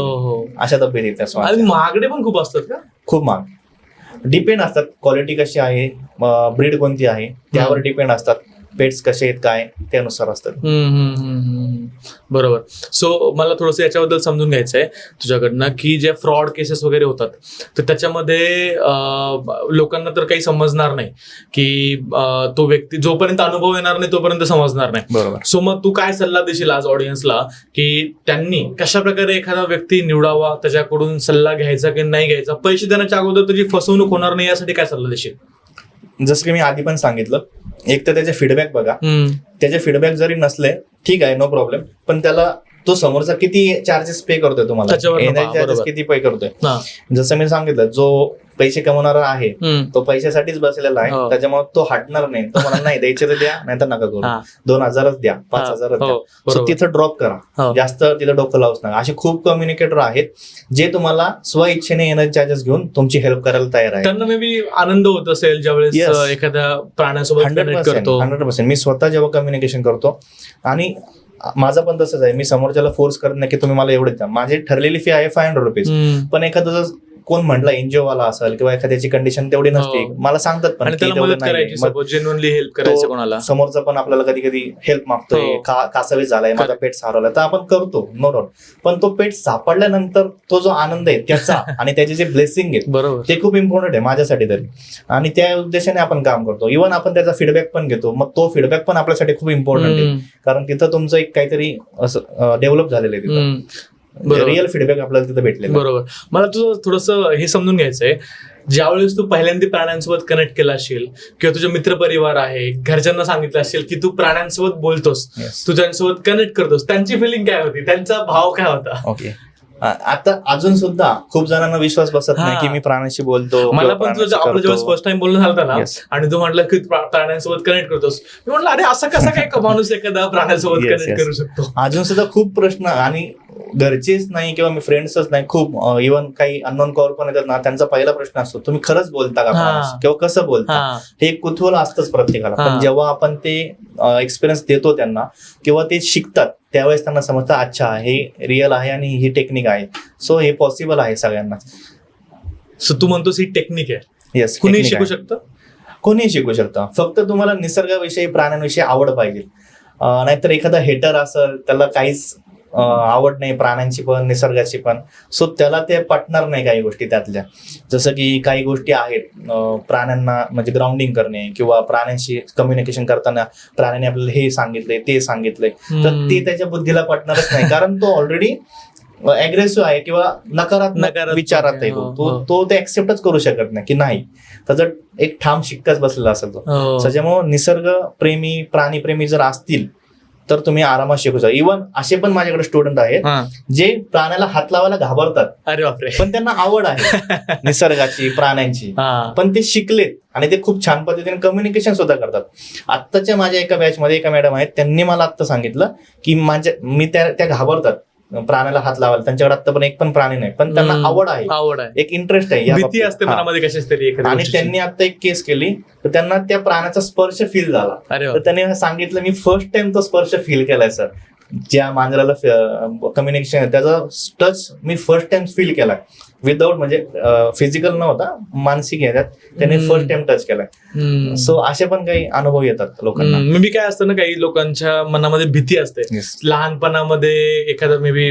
B: अशा तब्येती.
C: महागडे पण खूप असतात का?
B: खूप महाग. डिपेंड असतात, क्वालिटी कशी आहे, ब्रीड कोणती आहे त्यावर डिपेंड असतात. पेट्स कसे आहेत काय त्यानुसार असतात.
C: बरोबर. सो मला थोडंसं याच्याबद्दल समजून घ्यायचं आहे तुझ्याकडनं की जे फ्रॉड केसेस वगैरे होतात तर त्याच्यामध्ये लोकांना तर काही समजणार नाही की तो व्यक्ती जोपर्यंत अनुभव येणार नाही तोपर्यंत समजणार नाही.
B: बरोबर.
C: सो मग तू काय सल्ला देशील आज ऑडियन्सला की त्यांनी कशा प्रकारे एखादा व्यक्ती निवडावा, त्याच्याकडून सल्ला घ्यायचा की नाही घ्यायचा, पैसे देण्याच्या अगोदर त्याची फसवणूक होणार नाही यासाठी काय सल्ला देशील?
B: जसं की मी आधी पण सांगितलं, एक तर त्याचे फीडबॅक बघा. त्याचे फीडबॅक जरी नसले ठीक आहे, नो प्रॉब्लेम, पण त्याला तो समोरचा किती चार्जेस पे करतोय, तुम्हाला एनर्जी चार्जेस किती पे करतोय. जसं मी सांगितलं, जो पैसे कमवणारा आहे तो पैशासाठीच बसलेला आहे, त्याच्यामुळे तो हटणार नाही. तो म्हणा नाही द्यायचे तर द्या, नाही तर नका करू, 2,000च द्या, 5,000च द्या. सो तिथं ड्रॉप करा, जास्त तिथं डोकं लावूच नका. असे खूप कम्युनिकेटर आहेत जे तुम्हाला स्व इच्छेने एनर्जी चार्जेस घेऊन तुमची हेल्प करायला तयार आहे.
C: त्यांना मे बी आनंद होत असेल ज्यावेळेस एखाद्या प्राण्यासोबत
B: 100%. मी स्वतः जेव्हा कम्युनिकेशन करतो, आणि माझं पण तसंच आहे, मी समोरच्याला फोर्स करत नाही की तुम्ही मला एवढंच द्या. माझी ठरलेली फी आहे 500 रुपीज. पण एखादं कोण म्हटलं एनजीओ वाला असेल किंवा एखाद्याची कंडिशन तेवढी नसते, मला सांगतात पण समोरचा पण आपल्याला कधी कधी हेल्प मागतोय, कासावीस झालाय, माझा पेट सारवलाय, तर आपण करतो, नो डाऊट. पण तो पेट सापडल्यानंतर तो जो आनंद आहे त्याचा आणि त्याचे जे ब्लेसिंग आहेत ते खूप इम्पॉर्टंट आहे माझ्यासाठी तरी, आणि त्या उद्देशाने आपण काम करतो. इव्हन आपण त्याचा फीडबॅक पण घेतो, मग तो फीडबॅक पण आपल्यासाठी खूप इम्पॉर्टंट आहे, कारण तिथं तुमचं एक काहीतरी असं डेव्हलप झालेलं आहे तिथं, रिअल फीडबॅक आपल्याला तिथं भेटलेलं.
C: बरोबर. मला तुझं थोडंसं हे समजून घ्यायचंय, ज्यावेळेस तू पहिल्यांदा प्राण्यांसोबत कनेक्ट केला असेल किंवा तुझे मित्रपरिवार आहे, घरच्यांना सांगितलं असेल की तू प्राण्यांसोबत बोलतोस, तू त्यांच्यासोबत कनेक्ट करतोस, त्यांची फिलिंग काय होती, त्यांचा भाव काय होता?
B: ओके, आता अजून सुद्धा खूप जणांना विश्वास बसत नाही की मी प्राण्यांशी बोलतो.
C: मला पण तुझं आपलं जेव्हा फर्स्ट टाइम बोलणं झालं ना, आणि तू म्हटलं की प्राण्यांसोबत कनेक्ट करतोस, मी म्हटलं अरे असं कसं काय माणूस एखादा प्राण्यासोबत कनेक्ट करू शकतो.
B: अजून सुद्धा खूप प्रश्न, आणि घरचेच नाही किंवा मी फ्रेंड्सच नाही, खूप इव्हन काही अननोन कॉल पण येतात ना, त्यांचा पहिला प्रश्न असतो तुम्ही खरंच बोलता का किंवा कसं बोलता. हे कुतूहल असतंच प्रत्येकाला, पण जेव्हा आपण ते एक्सपिरियन्स देतो त्यांना किंवा ते शिकतात त्यावेळेस त्यांना समजतं अच्छा हे रिअल आहे आणि ही टेक्निक आहे. सो हे पॉसिबल आहे सगळ्यांना.
C: सो तू म्हणतोस ही टेक्निक आहे?
B: येस,
C: कुणी शिकू शकतं,
B: कोणी शिकू शकतं. फक्त तुम्हाला निसर्गाविषयी, प्राण्यांविषयी आवड पाहिजे. नाहीतर एखादा हेटर असेल, त्याला काहीच आवड नाही प्राण्यांची पण निसर्गाची पण, सो त्याला ते पटणार नाही काही गोष्टी त्यातल्या. जसं की काही गोष्टी आहेत प्राण्यांना म्हणजे ग्राउंडिंग करणे किंवा प्राण्यांशी कम्युनिकेशन करताना प्राण्याने आपल्याला हे सांगितलंय ते सांगितलंय, तर ते त्याच्या बुद्धीला पटणारच नाही, कारण तो ऑलरेडी अग्रेसिव्ह आहे किंवा नकारात्मक विचारात आहे, तो ते ऍक्सेप्टच करू शकत नाही की नाही, त्याचा एक ठाम शिक्काच बसलेला असेल तो. त्याच्यामुळे निसर्ग प्रेमी, प्राणीप्रेमी जर असतील तर तुम्ही आरामात शिकू शकता. इव्हन असे पण माझ्याकडे स्टुडंट आहेत जे प्राण्याला हात लावायला घाबरतात,
C: अरे बापरे,
B: पण त्यांना आवड आहे निसर्गाची, प्राण्यांची, पण ते शिकलेत आणि ते खूप छान पद्धतीने कम्युनिकेशन सुद्धा करतात. आत्ताच्या माझ्या एका बॅचमध्ये एका मॅडम आहेत, त्यांनी मला आत्ता सांगितलं की मी त्या घाबरतात प्राण्याला हात लावायला, त्यांच्याकडे आता पण एक पण प्राणी नाही, पण त्यांना आवड आहे, एक इंटरेस्ट आहे,
C: भीती असते मनामध्ये कशाच तरी.
B: आणि त्यांनी आता एक केस केली तर त्यांना त्या प्राण्याचा स्पर्श फील झाला, तर त्यांनी सांगितलं मी फर्स्ट टाइम तो स्पर्श फील केलाय सर, ज्या मांजराला कम्युनिकेशन त्याचा touch me first time feel केलाय, विदाऊट म्हणजे फिजिकल नव्हता, मानसिक याच्यात त्यांनी फर्स्ट टाइम टच केलाय. सो असे पण काही अनुभव येतात लोकांना.
C: मे बी काय असतं ना, काही लोकांच्या मनामध्ये भीती असते. लहानपणामध्ये एखादा मे बी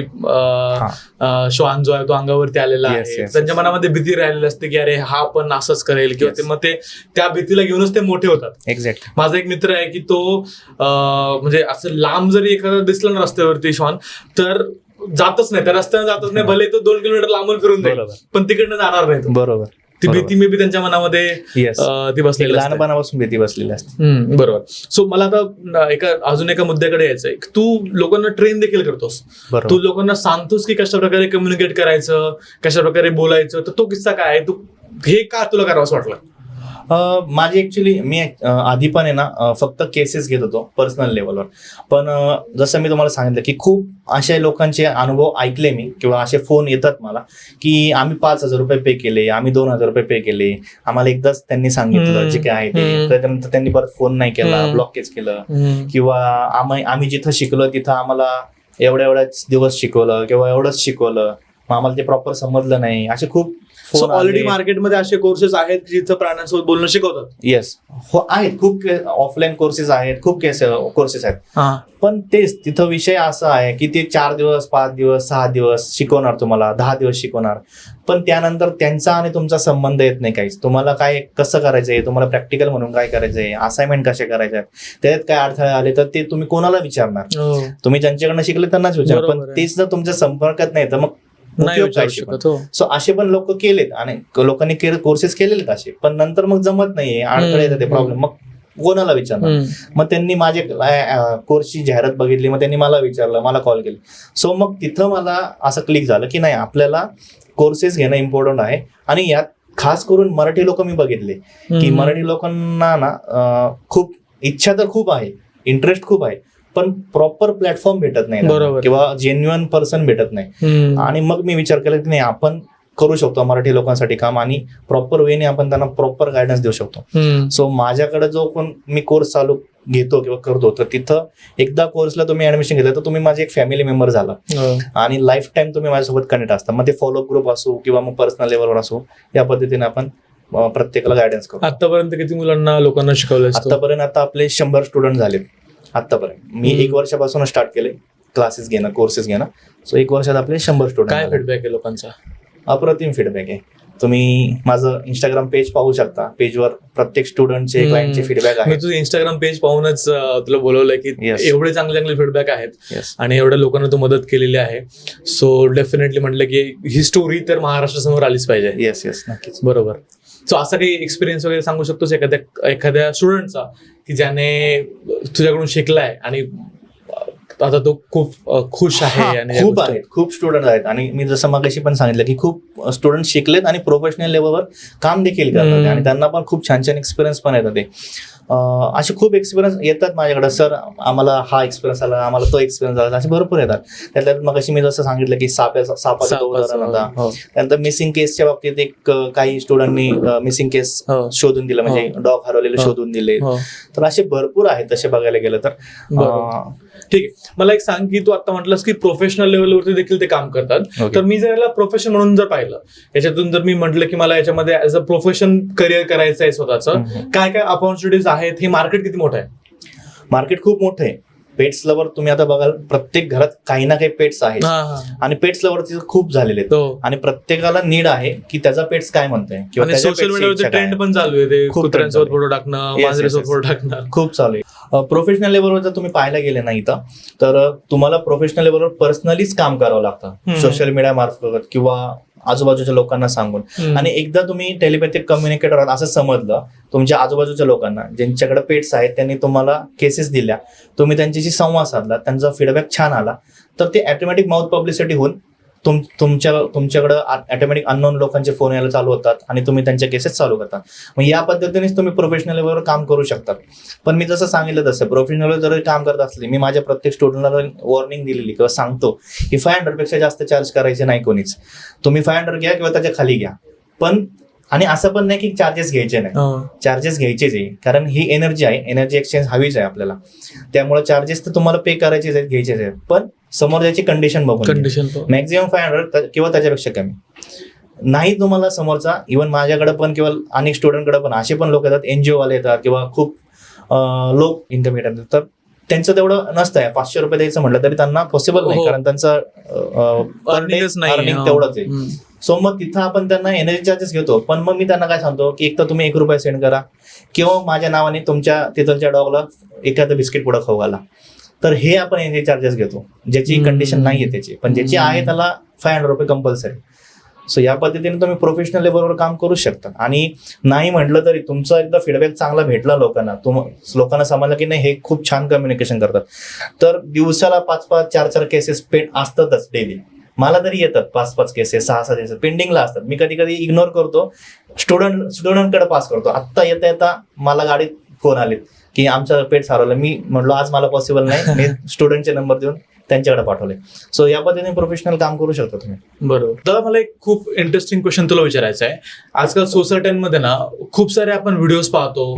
C: श्वान जो आहे तो अंगावरती आलेला आहे, त्यांच्या मनामध्ये भीती राहिलेली असते की अरे हा पण असंच करेल, किंवा मग ते त्या भीतीला घेऊनच ते मोठे होतात.
B: एक्झॅक्ट.
C: माझा एक मित्र आहे की तो म्हणजे असं लांब जरी एखादा दिसला ना रस्त्यावरती श्वान, तर जातच नाही, त्या रस्त्याने जातच नाही, भले तो 2 किलोमीटर लांबून फिरून जाईल, पण तिकडनं जाणार नाही.
B: बरोबर.
C: ती भीती मे बी त्यांच्या मनामध्ये ती बसलेली,
B: लहानपणापासून भीती बसलेली असते.
C: बरोबर. सो मला आता अजून एका मुद्द्याकडे यायचंय. तू लोकांना ट्रेन देखील करतोस, तू लोकांना सांगतोस की कशा प्रकारे कम्युनिकेट करायचं, कशा प्रकारे बोलायचं, तर तो किस्सा काय आहे, तू हे का तुला करावं असं वाटलं?
B: माझी ऍक्च्युली मी आधी पण आहे ना फक्त केसेस घेत होतो पर्सनल लेवलवर, पण जसं मी तुम्हाला सांगितलं की खूप अशा लोकांचे अनुभव ऐकले मी, किंवा असे फोन येतात मला की आम्ही 5,000 रुपये पे केले, आम्ही 2,000 रुपये पे केले, आम्हाला एकदाच त्यांनी सांगितलं जे काय आहे ते, त्याच्यानंतर त्यांनी परत फोन नाही केला, ब्लॉकेज केलं, किंवा आम्ही जिथं शिकलो तिथं आम्हाला एवढ्याच दिवस शिकवलं किंवा एवढंच शिकवलं, मग आम्हाला ते प्रॉपर समजलं नाही, असे खूप
C: सो
B: फोन
C: ऑलरेडी मार्केटमध्ये असे कोर्सेस आहेत जिथं प्राण्यांसोबत बोलणं शिकवतात.
B: येस हो आहेत, खूप ऑफलाईन कोर्सेस आहेत, खूप कोर्सेस आहेत.
C: हा.
B: पण तेच तिथं विषय असा आहे की ते 4 दिवस 5 दिवस 6 दिवस शिकवणार, तुम्हाला 10 दिवस शिकवणार, पण त्यानंतर त्यांचा आणि तुमचा संबंध येत नाही काहीच. तुम्हाला काय कसं करायचंय, तुम्हाला प्रॅक्टिकल म्हणून काय करायचंय, असाइनमेंट कसे करायचे, त्याच्यात काय अडथळे आले तर ते तुम्ही कोणाला विचारणार.
C: हो.
B: तुम्ही ज्यांच्याकडनं शिकले त्यांनाच विचार, पण
C: बरोबर आहे.
B: तेच जर तुमच्या संपर्कात नाही तर मग
C: नाही
B: उपयोग काय
C: विचारू
B: शिकून?
C: शकत. हो.
B: सो असे पण लोक केलेत आणि लोकांनी कोर्सेस केलेले असे, पण नंतर मग जमत नाहीये, अडथळे येतात, ते प्रॉब्लेम, मग कोणाला विचारणार.
C: हम्म.
B: मग त्यांनी माझे कोर्सची जाहिरात बघितली, मग त्यांनी मला विचारलं, मला कॉल केली. सो मग तिथं मला असं क्लिक झालं की नाही, आपल्याला कोर्सेस घेणं इम्पॉर्टंट आहे. आणि यात खास करून मराठी लोक मी बघितले की
C: हम्म.
B: मराठी लोकांना ना खूप इच्छा तर खूप आहे, इंटरेस्ट खूप आहे, पण प्रॉपर प्लॅटफॉर्म भेटत नाही त्यांना,
C: बरोबर.
B: किंवा जेन्युअन पर्सन भेटत नाही.
C: हम्म.
B: आणि मग मी विचार केला की नाही, आपण करू शकतो मराठी लोकांसाठी काम, आणि प्रॉपर वेने आपण त्यांना प्रॉपर गायडन्स देऊ शकतो.
C: हम्म.
B: सो माझ्याकडे जो कोण मी कोर्स चालू घेतो किंवा करतो, तर तिथं एकदा कोर्सला तुम्ही ऍडमिशन घेतलं तर तुम्ही माझे एक फॅमिली मेंबर झाला,
C: हो.
B: आणि लाईफ टाईम तुम्ही माझ्यासोबत कनेक्ट असता. मग ते फॉलोअप ग्रुप असो किंवा मग पर्सनल लेवलवर असो, या पद्धतीने आपण प्रत्येकाला गायडन्स करतो.
C: आतापर्यंत किती मुलांना लोकांना शिकवलंय?
B: आतापर्यंत आता आपले 100 स्टुडंट झालेत आतापर्यंत. मी 1 वर्षापासून स्टार्ट केले क्लासेस घेणं, कोर्सेस घेणं. सो 1 वर्षात आपले 100
C: काय
B: स्टुडंट.
C: फीडबॅक आहे लोकांचा?
B: अप्रतिम फीडबॅक आहे. तुम्ही माझं इंस्टाग्राम पेज पाहू शकता, पेजवर प्रत्येक स्टुडंटचे क्लायंटचे फीडबॅक
C: मी
B: आहेत.
C: तुझं इंस्टाग्राम पेज पाहूनच तुला बोलवलंय की
B: Yes.
C: एवढे चांगले चांगले फीडबॅक आहेत
B: Yes.
C: आणि एवढ्या लोकांना तू मदत केलेली आहे. सो डेफिनेटली म्हटलं की ही स्टोरी तर महाराष्ट्रासमोर आलीच पाहिजे.
B: येस येस नक्कीच.
C: बरोबर. सो असा काही एक्सपिरियन्स वगैरे सांगू शकतोस एखाद्या स्टुडंटचा की ज्याने तुझ्याकडून शिकलाय आणि आता तो खूप खुश आहे? आणि या
B: खूप
C: गोष्टी-
B: आहेत, खूप स्टुडंट आहेत. आणि मी जसं मागाशी पण सांगितलं की खूप स्टुडंट शिकलेत आणि प्रोफेशनल लेवलवर काम देखील करतात, आणि त्यांना पण खूप छान छान एक्सपिरियन्स पण येतात. ते असे खूप एक्सपिरियन्स येतात माझ्याकडे, सर आम्हाला हा एक्सपिरियन्स आला, आम्हाला तो एक्सपिरियन्स आला, असे भरपूर येतात. त्यातल्या मगाशी मी जसं सांगितलं की सापाचं तो उदाहरण होता.
C: हो.
B: त्यानंतर मिसिंग केसच्या बाबतीत एक काही स्टुडंटनी मिसिंग केस
C: हो.
B: शोधून दिलं, म्हणजे डॉग हरवलेले
C: हो.
B: शोधून दिले.
C: हो.
B: तर असे भरपूर आहेत तसे बघायला गेलं तर.
C: बरोबर. ठीक आहे. मला एक सांग की तू आता म्हटलंस की प्रोफेशनल लेवलवरती देखील ते काम करतात.
B: Okay.
C: तर मी जर याला प्रोफेशन म्हणून जर पाहिलं, याच्यातून जर मी म्हटलं की मला याच्यामध्ये ऍज अ प्रोफेशन करिअर करायचं आहे स्वतःचं, काय काय ऑपॉर्च्युनिटीज आहेत, हे मार्केट किती मोठं आहे?
B: मार्केट खूप मोठं आहे. पेट्स लवर तुम्ही आता बघाल, प्रत्येक घरात काही ना काही पेट्स आहेत, आणि पेट्स लवर तिथे खूप झालेले आहेत.
C: तो
B: आणि प्रत्येकाला नीड आहे की त्याचा पेट्स काय म्हणतोय, किंवा
C: आणि
B: त्याच्या
C: सोशल
B: pets ची
C: मीडियावरती
B: इच्छा काय
C: ट्रेंड
B: आहे.
C: पण चालू आहे, ते
B: खूप trend
C: कुत्र्यांसोबत
B: चालू
C: फोटो टाकणं,
B: Yes,
C: मांजरीसोबत
B: yes,
C: फोटो
B: yes.
C: टाकणं.
B: खूप चालू आहे. प्रोफेशनल लेवलवर जर तुम्ही पाहायला गेले नाही तर तुम्हाला प्रोफेशनल लेवलवर पर्सनलीच काम करावं लागतं, सोशल मीडिया मार्फत किंवा आजूबाजूच्या लोकांना सांगून. आणि एकदा तुम्ही टेलिपॅथिक कम्युनिकेटर आहात असं समजलं तुमच्या आजूबाजूच्या लोकांना, ज्यांच्याकडे पेट्स आहेत, त्यांनी तुम्हाला केसेस दिल्या, तुम्ही त्यांच्याशी संवाद साधला, त्यांचा फीडबॅक छान आला, तर ते ऑटोमॅटिक माउथ पब्लिसिटी होऊन तुमच्याकडे ऑटोमॅटिक अननोन लोकांचे फोन यायला चालू होतात, आणि तुम्ही त्यांच्या केसेस चालू करता. मग या पद्धतीनेच तुम्ही प्रोफेशनल लेवलवर काम करू शकता. पण मी जसं सांगितलं तसं प्रोफेशनल जर काम करत असले, मी माझ्या प्रत्येक स्टुडंटला वॉर्निंग दिलेली किंवा सांगतो की 500 पेक्षा जास्त चार्ज करायचे नाही कोणीच. तुम्ही 500 घ्या किंवा त्याच्या खाली घ्या, पण आणि असं पण नाही की चार्जेस घ्यायचे नाही, चार्जेस घ्यायचेच आहे, कारण ही एनर्जी आहे, एनर्जी एक्सचेंज हवीच आहे आपल्याला. त्यामुळे चार्जेस तर तुम्हाला पे करायचेच आहेत, घ्यायचेच आहेत, पण समोर त्याची कंडिशन बघून
C: कंडिशन
B: मॅक्झिमम 500 किंवा त्याच्यापेक्षा कमी नाही. तुम्हाला समोरचा, इव्हन माझ्याकडे पण किंवा अनेक स्टुडंटकडे पण असे पण लोक येतात, एनजीओ वाले येतात किंवा खूप लो इन्कम येतात, तर त्यांचं तेवढं नसतंय. 500 रुपये द्यायचं म्हटलं तरी त्यांना पॉसिबल नाही, कारण त्यांचं अर्निंग तेवढंच आहे. सो मग तिथं आपण त्यांना एनर्जी चार्जेस घेतो. पण मग मी त्यांना काय सांगतो की एक तर तुम्ही 1 रुपया सेंड करा, किंवा माझ्या नावाने तुमच्या तिथलच्या डॉगला एखादं बिस्किट पुढं खाऊ घाला. तर हे आपण एनर्जी चार्जेस घेतो, ज्याची कंडिशन नाहीये त्याची, पण ज्याची आहे त्याला 500 रुपये कंपल्सरी. सो या पद्धतीने तुम्ही प्रोफेशनल लेवलवर काम करू शकता. आणि नाही म्हटलं तरी तुमचा एकदा फीडबॅक चांगला भेटला लोकांना, लोकांना समजलं की नाही हे खूप छान कम्युनिकेशन करतात, तर दिवसाला 5-5, 4-4 केसेस पेंड असतातच डेली. मला तरी येतात 5-5 केसेस, 6-6 केसेस पेंडिंगला असतात. मी कधी कधी इग्नोर करतो, स्टुडंटकडे पास करतो. आत्ता येता मला गाडीत फोन आलेत की आमचं पेट हरवलं. मी म्हटलं आज मला पॉसिबल नाही, मी स्टुडंटचे नंबर देऊन त्यांच्याकडे पाठवले. सो या पद्धतीने प्रोफेशनल काम करू शकता तुम्ही.
C: बरोबर. दादा, मला एक खूप इंटरेस्टिंग क्वेश्चन तुला विचारायचं आहे. आजकाल सोसायट्यांमध्ये ना खूप सारे आपण व्हिडिओज पाहतो,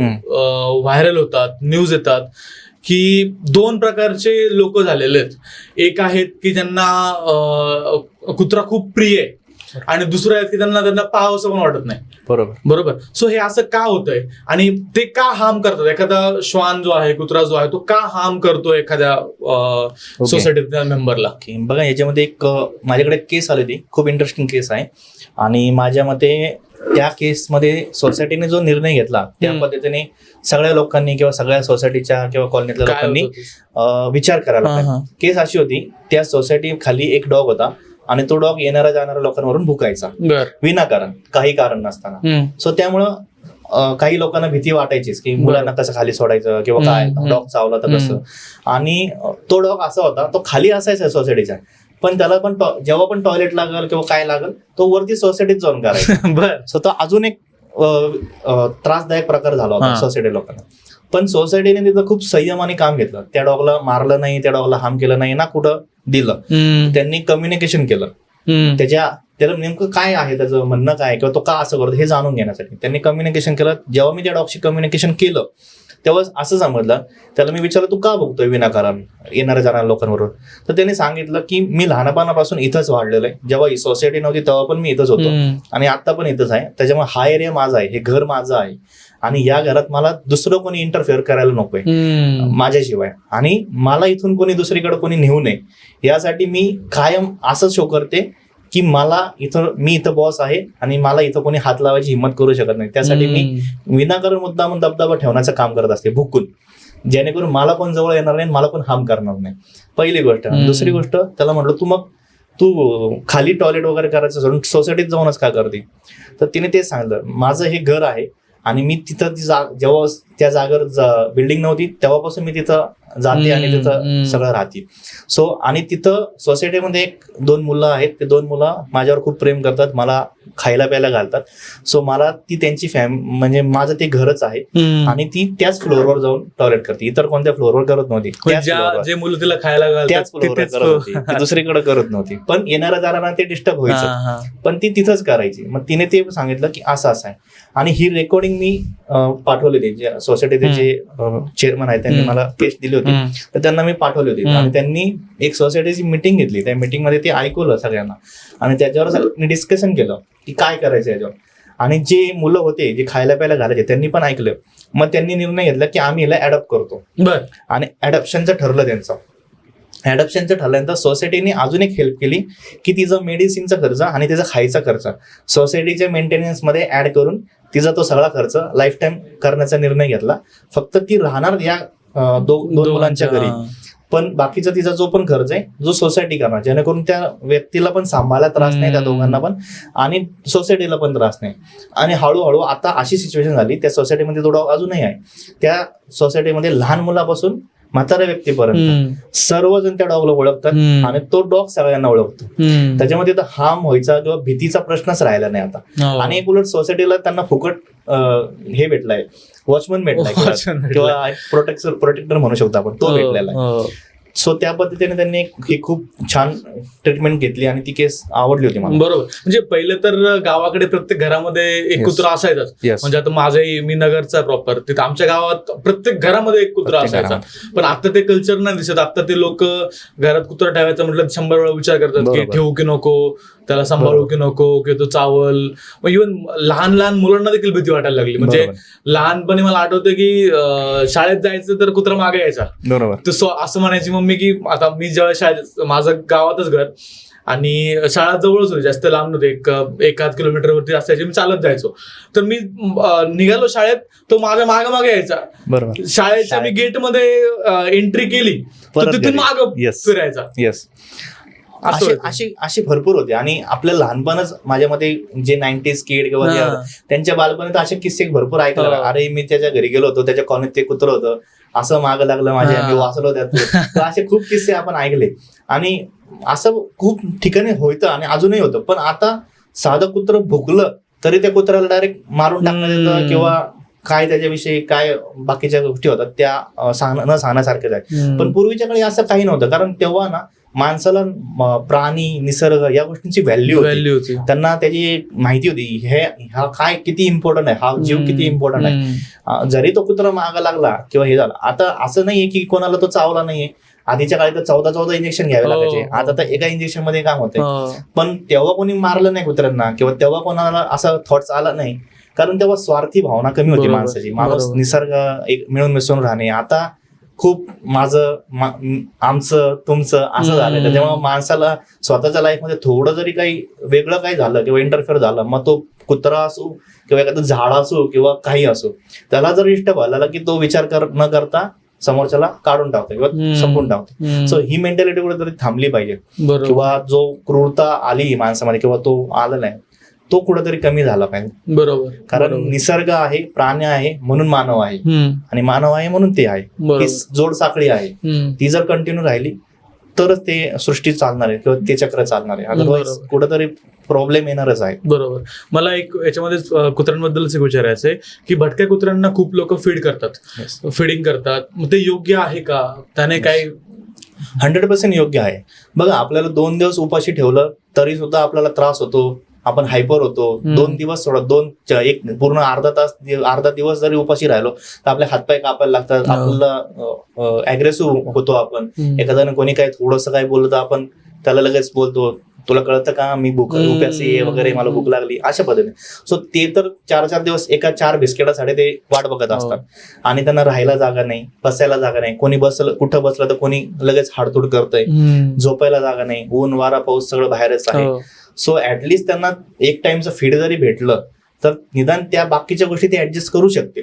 C: व्हायरल होतात, न्यूज येतात की 2 प्रकारचे लोक झालेले आहेत. एक आहेत की ज्यांना कुत्रा खूप प्रिय आहे आणि दुसरं आहेत की त्यांना पाहावंसं पण वाटत नाही. बरोबर. सो हे असं का होतंय आणि ते का हार्म करतात? एखादा श्वान जो आहे, कुत्रा जो आहे, तो का हार्म करतो एखाद्या सोसायटीतल्या मेंबरला?
B: बघा, याच्यामध्ये एक माझ्याकडे केस आली होती, खूप इंटरेस्टिंग केस आहे. आणि माझ्या मते त्या केसमध्ये सोसायटीने जो निर्णय घेतला त्या पद्धतीने सगळ्या लोकांनी किंवा सगळ्या सोसायटीच्या किंवा कॉलनीतल्या लोकांनी विचार करायला पाहिजे. केस अशी होती, त्या सोसायटी खाली एक डॉग होता आणि तो डॉग येणाऱ्या जाणाऱ्या लोकांवरून भुकायचा विनाकारण, काही कारण नसताना. सो त्यामुळं काही लोकांना भीती वाटायचीच की मुलांना कसं खाली सोडायचं किंवा काय, डॉग चावला तर कसं. आणि तो डॉग असा होता, तो खाली असायचा सोसायटीच्या, पण त्याला पण जेव्हा पण टॉयलेट लागल किंवा काय लागल तो वरती सोसायटीत जाऊन करायचा. सो तो अजून एक त्रासदायक प्रकार झाला होता सोसायटी लोकांना. पण सोसायटीने तिथं खूप संयमाने काम घेतलं. त्या डॉगला मारलं नाही, त्या डॉगला हार्म केलं नाही ना, कुठं दिलं. त्यांनी कम्युनिकेशन केलं. त्याला नेमकं काय आहे, त्याचं म्हणणं काय किंवा तो का असं करतो हे जाणून घेण्यासाठी त्यांनी कम्युनिकेशन केलं. जेव्हा मी त्या डॉगशी कम्युनिकेशन केलं तेव्हा असं समजलं, त्याला मी विचारलं तू का बघतोय विनाकारण येणाऱ्या जाणाऱ्या लोकांबरोबर. तर त्यांनी सांगितलं की मी लहानपणापासून इथंच वाढलेलं आहे, जेव्हा ही सोसायटी नव्हती तेव्हा पण मी इथंच होतो आणि आता पण इथंच आहे. त्याच्यामुळे हा एरिया माझा आहे, हे घर माझं आहे आणि या घरात मला दुसरं कोणी इंटरफेअर करायला नकोय माझ्याशिवाय, आणि मला इथून कोणी दुसरीकडे कोणी नेऊ नये यासाठी मी कायम असं शो करते की मी इथं बॉस आहे आणि मला इथं कोणी हात लावायची हिंमत करू शकत नाही. त्यासाठी मी विनाकारण मुद्दामून दबदबा ठेवण्याचं काम करत असते भुकून, जेणेकरून मला कोण जवळ येणार नाही, मला कोण हार्म करणार नाही. पहिली गोष्ट. दुसरी गोष्ट, त्याला म्हटलं तू खाली टॉयलेट वगैरे करायचं सोडून सोसायटीत जाऊनच का करते. तर तिने तेच सांगितलं, माझं हे घर आहे आणि मी तिथं जेव्हा त्या जागेवर बिल्डिंग नव्हती तेव्हापासून मी तिथं जाते आणि तिथं सगळं राहते. सो आणि तिथं सोसायटीमध्ये 2 मुलं आहेत, ते 2 मुलं माझ्यावर खूप प्रेम करतात, मला खायला प्यायला घालतात. सो मला ती त्यांची म्हणजे माझं ते घरच आहे आणि ती त्याच फ्लोअरवर जाऊन टॉयलेट करते, इतर कोणत्या फ्लोअरवर करत नव्हती.
C: जे मुलं तिला खायला घालतात
B: त्याच फ्लोअरवर करत होती, ती दुसरीकडे करत नव्हती. पण येणाऱ्या जाणाऱ्यांना ते डिस्टर्ब व्हायचं, पण ती तिथंच करायची. मग तिने ते सांगितलं की असं आहे. आणि ही रेकॉर्डिंग मी पाठवलेली, जे सोसायटीचे जे चेअरमन आहेत त्यांनी मला केस दिली होती, तर त्यांना मी पाठवली होती. आणि त्यांनी एक सोसायटीची मिटिंग घेतली, त्या मिटिंग मध्ये ते ऐकवलं सगळ्यांना आणि त्याच्यावर डिस्कशन केलं की काय करायचं याच्यावर. आणि जे मुलं होते जे खायला प्यायला घालायचे त्यांनी पण ऐकलं. मग त्यांनी निर्णय घेतला की आम्ही याला अडॉप्ट करतो. आणि अडॉप्शनचं ठरलं त्यांचं. अडॉप्शनचं ठरल्यानंतर सोसायटीने अजून एक हेल्प केली की तिचा मेडिसिनचा खर्च आणि त्याचा खायचा खर्च सोसायटीच्या मेंटेनन्स मध्ये ऍड करून तिचा तो सगळा खर्च लाईफ टाईम करण्याचा निर्णय घेतला. फक्त ती राहणार या 2 मुलांच्या घरी, पण बाकीचा तिचा जो पण खर्च आहे जो सोसायटी करणार, जेणेकरून त्या व्यक्तीला पण सांभाळायला त्रास नाही, त्या दोघांना पण, आणि सोसायटीला पण त्रास नाही. आणि हळूहळू आता अशी सिच्युएशन झाली, त्या सोसायटीमध्ये तो डॉग अजूनही आहे. त्या सोसायटीमध्ये लहान मुलापासून म्हाताऱ्या व्यक्तीपर्यंत सर्वजण त्या डॉगला ओळखतात आणि तो डॉग सगळ्यांना ओळखतो. त्याच्यामध्ये तर हार्म व्हायचा किंवा भीतीचा प्रश्नच राहिला नाही आता. आणि एक उलट सोसायटीला त्यांना फुकट हे भेटलाय, वॉचमन भेटलाय किंवा प्रोटेक्टर म्हणू शकतो आपण, तो भेटलेला आहे. सो त्या पद्धतीने त्यांनी ही खूप छान ट्रीटमेंट घेतली आणि ती केस आवडली होती मला.
C: बरोबर. म्हणजे पहिले तर गावाकडे प्रत्येक घरामध्ये एक कुत्रा असायचाच. म्हणजे आता माझंही, मी नगरचा प्रॉपर, तिथं आमच्या गावात प्रत्येक घरामध्ये एक कुत्रा असायचा. पण आता ते कल्चर नाही दिसत. आता ते लोक घरात कुत्रा ठेवायचा म्हटलं 100 वेळा विचार करतात की ठेवू की नको, त्याला सांभाळू की नको, की तो चावल. मग इव्हन लहान लहान मुलांना देखील भीती वाटायला लागली. म्हणजे लहानपणी मला आठवतं की शाळेत जायचं तर कुत्रा मागे यायचा.
B: बरोबर.
C: असं म्हणायची मम्मी की आता मी जेव्हा शाळेत, माझं गावातच घर आणि शाळा जवळच होती, जास्त लांब नव्हते, 1-1.5 किलोमीटरवरती असायची. मी चालत जायचो. तर मी निघालो शाळेत, तो माझ्या मागे यायचा.
B: बरोबर.
C: शाळेच्या मी गेटमध्ये एंट्री केली तर तिथून मागं फिरायचा.
B: येस. अशी भरपूर होते. आणि आपलं लहानपणच माझ्यामध्ये जे 90s किड किंवा त्यांच्या बालपणात असे किस्से भरपूर ऐकले. अरे मी त्याच्या घरी गेलो होतो, त्याच्या कॉलनीत ते कुत्रं होतं, असं मागं लागलं माझ्या, मी वाचलो त्यात. असे खूप किस्से आपण ऐकले आणि असं खूप ठिकाणी होतं आणि अजूनही होतं. पण आता साधं कुत्रं भुकलं तरी त्या कुत्र्याला डायरेक्ट मारून टाकण्यात येतं किंवा काय त्याच्याविषयी काय बाकीच्या गोष्टी होतात त्या न सांगण्यासारख्याच आहे. पण पूर्वीच्या काळी असं काही नव्हतं, कारण तेव्हा ना माणसाला प्राणी, निसर्ग या गोष्टींची व्हॅल्यू होती. त्यांना त्याची माहिती होती, हा काय किती इम्पॉर्टंट आहे, हा जीव किती इम्पॉर्टंट आहे. जरी तो कुत्रा मागा लागला किंवा हे झालं, आता असं नाहीये की कोणाला तो चावला नाहीये, आधीच्या काळी तर 14 इंजेक्शन घ्यावे
C: हो,
B: लागायचे,
C: हो.
B: आता तर एका इंजेक्शन मध्ये काम होते.
C: हा.
B: पण तेव्हा कोणी मारलं नाही कुत्र्यांना किंवा तेव्हा कोणाला असा थॉट्स आला नाही, कारण तेव्हा स्वार्थी भावना कमी होती
C: बरोबर,
B: माणसाची. माणूस
C: बरोबर.
B: निसर्ग एक मिळून मिसळून राहणे. आता खूप माझं आमचं तुमचं असं झालं. त्याच्यामुळे माणसाला स्वतःच्या लाईफमध्ये थोडं जरी काही वेगळं काही झालं किंवा इंटरफेअर झालं, मग तो कुत्रा असो किंवा एखादं झाड असो किंवा काही असो, त्याला जर डिस्टर्ब व्हायला की तो विचार न करता समोरच्याला काढून टाकतो किंवा संपून टाकतो. सो ही मेंटॅलिटी कुठेतरी थांबली पाहिजे,
C: बरोबर
B: किंवा जो क्रूरता आली माणसामध्ये किंवा तो आला नाही तो कुठेतरी कमी झाला पाहिजे.
C: बरोबर.
B: कारण
C: बरोबर.
B: निसर्ग आहे, प्राणी आहे म्हणून मानव आहे,
C: हम्म.
B: आणि मानव आहे म्हणून ते आहे.
C: बरोबर.
B: ही जोड साखळी आहे.
C: हम्म.
B: ती जर कंटिन्यू राहिली तरच ते सृष्टी चालणार आहे किंवा ते चक्र चालणार आहे. अदरवाईज
C: बरोबर.
B: कुठेतरी प्रॉब्लेम येणारच आहे.
C: बरोबर. मला एक याच्यामध्ये कुत्र्यांबद्दलच एक विचारायचं आहे की भटक्या कुत्र्यांना खूप लोक फीड करतात, फीडिंग करतात, मग ते योग्य आहे का? त्याने काय
B: 100% योग्य आहे. बघा, आपल्याला 2 दिवस उपाशी ठेवलं तरी सुद्धा आपल्याला त्रास होतो, आपण हायपर होतो. 2 दिवस सोडा, एक पूर्ण अर्धा दिवस जरी उपाशी राहिलो तर आपले हातपाय कापायला लागतात, आपल्याला अग्रेसिव्ह होतो आपण. एखाद्याने कोणी काही थोडंसं काही बोललं तर आपण त्याला लगेच बोलतो, तुला कळतं का मी उपाशी आहे वगैरे, मला भूक लागली, अशा पद्धतीने. सो ते तर 4 दिवस एका 4 बिस्किटासाठी ते वाट बघत असतात, आणि त्यांना राहायला जागा नाही, बसायला जागा नाही. कोणी कुठं बसलं तर कोणी लगेच हाडतूड करतंय, झोपायला जागा नाही, ऊन वारा पाऊस सगळं बाहेरच आहे. सो ऍटलिस्ट त्यांना एक टाइमचं फीड जरी भेटलं तर निदान त्या बाकीच्या गोष्टी ते ऍडजस्ट करू शकते.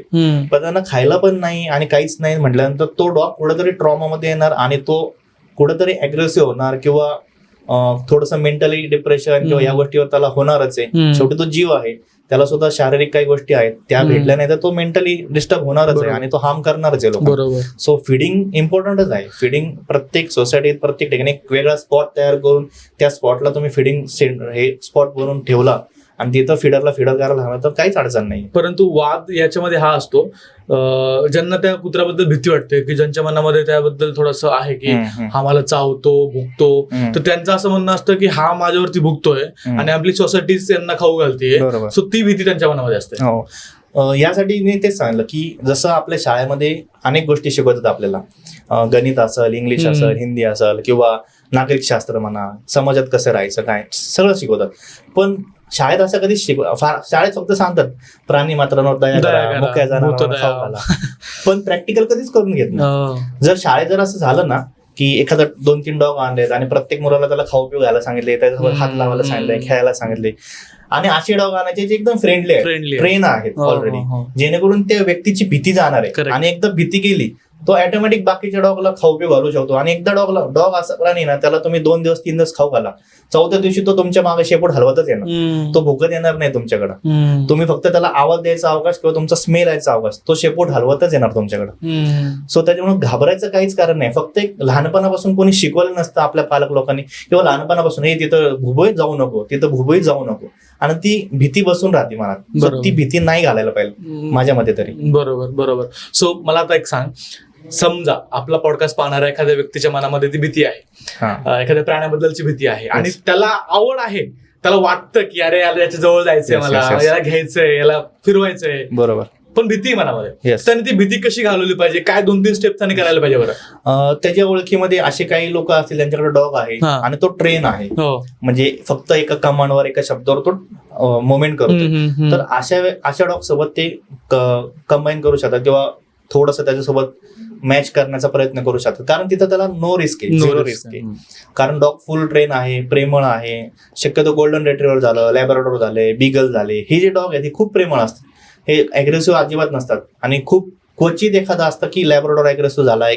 B: पण त्यांना खायला पण नाही आणि काहीच नाही म्हटल्यानंतर तो डॉग कुठेतरी ट्रॉमामध्ये येणार, आणि तो कुठेतरी अग्रेसिव्ह होणार किंवा थोडंसं मेंटली डिप्रेशन किंवा या गोष्टीवर त्याला होणारच आहे. शेवटी तो जीव आहे, त्याला सुद्धा शारीरिक काही गोष्टी आहेत त्या भेटल्या नाही तर तो मेंटली डिस्टर्ब होणारच आहे आणि तो हार्म करणारच आहे लोक.
C: बरोबर.
B: सो फिडिंग इम्पॉर्टंटच आहे. फिडिंग प्रत्येक सोसायटीत प्रत्येक ठिकाणी एक वेगळा स्पॉट तयार करून त्या स्पॉटला तुम्ही फिडिंग हे स्पॉट बनवून ठेवला आणि तिथं फिडरला फिडर करायला हवं तर काहीच अडचण नाही.
C: परंतु वाद याच्यामध्ये हा असतो, ज्यांना त्या कुत्र्याबद्दल भीती वाटते, की ज्यांच्या मनामध्ये त्याबद्दल थोडंसं आहे की हा मला चावतो, भुकतो, तर त्यांचं असं म्हणणं असतं की हा माझ्यावरती भुकतोय आणि आपली सोसायटीच त्यांना खाऊ घालतीये.
B: बरोबर.
C: सो ती भीती त्यांच्या मनामध्ये असते.
B: हो, यासाठी मी तेच सांगितलं की जसं आपल्या शाळेमध्ये अनेक गोष्टी शिकवतात आपल्याला, गणित असेल, इंग्लिश असेल, हिंदी असेल, किंवा नागरिक शास्त्र म्हणा, समाजात कसं राहायचं काय सगळं शिकवतात. पण शाळेत असं कधीच शाळेत फक्त सांगतात प्राणी मात्रांवर दया करा, मुक्या जनावरांना खाऊ घाला, पण प्रॅक्टिकल कधीच करून घेत नाही. जर शाळेत जर असं झालं ना की एखादा 2-3 डॉग आणलेत आणि प्रत्येक मुलाला त्याला खाऊ पिऊ घ्यायला सांगितले, त्याच्यासोबत हात लावायला सांगितलंय, खेळायला सांगितले, आणि असे डॉग आणायचे जे एकदम फ्रेंडली आहेत, ट्रेन आहेत ऑलरेडी, जेणेकरून त्या व्यक्तीची भीती जाणार आहे. आणि एकदा भीती गेली तो ऑटोमॅटिक बाकीच्या डॉगला खाऊ पिऊ घालू शकतो. आणि एकदा डॉग असा प्राणी ना, त्याला तुम्ही 2 दिवस 3 दिवस खाऊ घाला, 4थ्या दिवशी तो तुमच्या मागे शेपूट हलवतच येणार, तो भुकत येणार नाही तुमच्याकडे. तुम्ही फक्त त्याला आवाज द्यायचा अवकाश किंवा तुमचा स्मेल यायचा अवकाश, तो शेपूट हलवतच येणार तुमच्याकडे. सो त्याच्यामुळे घाबरायचं काहीच कारण नाही. फक्त एक लहानपणापासून कोणी शिकवलं नसतं आपल्या पालक लोकांनी, किंवा लहानपणापासून हे तिथं भुबईत जाऊ नको, तिथं भुबईत जाऊ नको, आणि ती भीती बसून राहते मनात. ती भीती नाही घालायला पाहिजे माझ्या मते तरी.
C: बरोबर बरोबर. सो मला आता एक सांग, समजा आपला पॉडकास्ट पाहणाऱ्या एखाद्या व्यक्तीच्या मनामध्ये ती भीती आहे, एखाद्या प्राण्याबद्दलची भीती आहे, आणि त्याला आवड आहे, त्याला वाटतं की अरे याला याच्या जवळ जायचंय, मला याला घ्यायचंय, याला फिरवायचंय,
B: बरोबर,
C: पण भीती मनामध्ये, त्याने ती भीती कशी घालवली पाहिजे, काय 2-3 स्टेप त्याने करायला पाहिजे बरं?
B: त्याच्या ओळखीमध्ये असे काही लोक असतील ज्यांच्याकडे डॉग आहे आणि तो ट्रेन आहे, म्हणजे फक्त एका कमांडवर एका शब्दावर तो मुवमेंट करतो, तर अशा डॉग सोबत ते कंबाईन करू शकतात किंवा थोडंसं त्याच्यासोबत मॅच करण्याचा प्रयत्न करू शकतात. कारण तिथं त्याला नो रिस्क आहे, झिरो रिस्क आहे. कारण डॉग फुल ट्रेन आहे, प्रेमळ आहे. शक्यतो गोल्डन रिट्रीव्हर झालं, लॅब्राडोर झाले, बीगल झाले, हे जे डॉग आहेत हे खूप प्रेमळ असतात, हे अग्रेसिव्ह अजिबात नसतात. आणि खूप क्वचित एखादा असतं की लॅब्राडोर अग्रेसिव्ह झाला,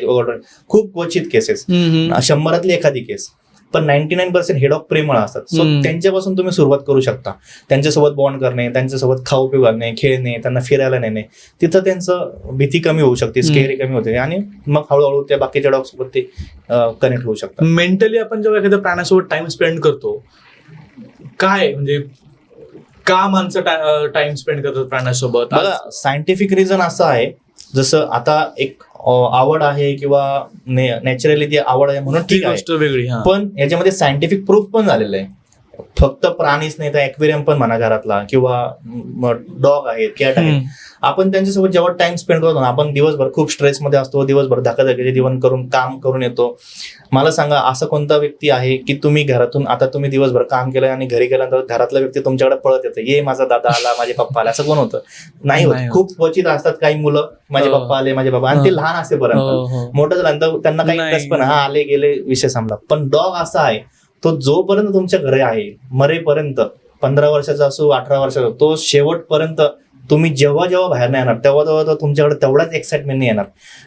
B: खूप क्वचित केसेस, 100 एखादी केस, पण 99% हे डॉग प्रेमळ असतात. सो त्यांच्यापासून तुम्ही सुरुवात करू शकता. त्यांच्यासोबत बॉन्ड करणे, त्यांच्यासोबत खाऊ पिऊ घालणे, खेळणे, त्यांना फिरायला नेणे, तिथं त्यांचं भीती कमी होऊ शकते, स्केरी कमी होते, आणि मग हळूहळू त्या बाकीच्या डॉग सोबत ते कनेक्ट होऊ शकतात.
C: मेंटली आपण जेव्हा एखाद्या प्राण्यासोबत टाइम स्पेंड करतो, काय म्हणजे का माणसं टाइम स्पेंड करतात प्राण्यासोबत?
B: बघा, सायंटिफिक रिझन असं आहे, जसं आता एक आवड आहे किंवा नॅचरली ती आवड आहे म्हणून ठीक आहे,
C: वेगळी,
B: पण याच्यामध्ये सायंटिफिक प्रूफ पण झालेलं आहे. फक्त प्राणीच नाही तर ॲक्वेरियम पण म्हणा घरातला, किंवा डॉग आहेत, कॅट आहेत, आपण त्यांच्यासोबत जेव्हा टाइम स्पेंड करतो ना, आपण दिवसभर खूप स्ट्रेसमध्ये असतो, दिवसभर धकाधकीचे जीवन करून काम करून येतो. मला सांगा असं कोणता व्यक्ती आहे की तुम्ही घरातून, आता तुम्ही दिवसभर काम केलं आणि घरी गेल्यानंतर घरातला व्यक्ती तुमच्याकडे पळत येतं, ये माझा दादा आला, माझे पप्पा आले, असं कोण होतं? नाही होत. खूप क्वचित असतात काही मुलं, माझे पप्पा आले, माझे बाबा, आणि ते लहान असेपर्यंत. मोठं झाल्यानंतर त्यांना काही इंटरेस्ट पण, हा आले गेले विषय संपला. पण डॉग असा आहे, तो जोपर्यंत तुमच्या घरी आहे, मरेपर्यंत, 15 वर्षाचा असो 18 वर्षाचा, तो शेवटपर्यंत तुम्ही जेव्हा जेव्हा बाहेर नाही येणार तेव्हा तेव्हा तुमच्याकडे तेवढाच एक्साइटमेंट नाही येणार,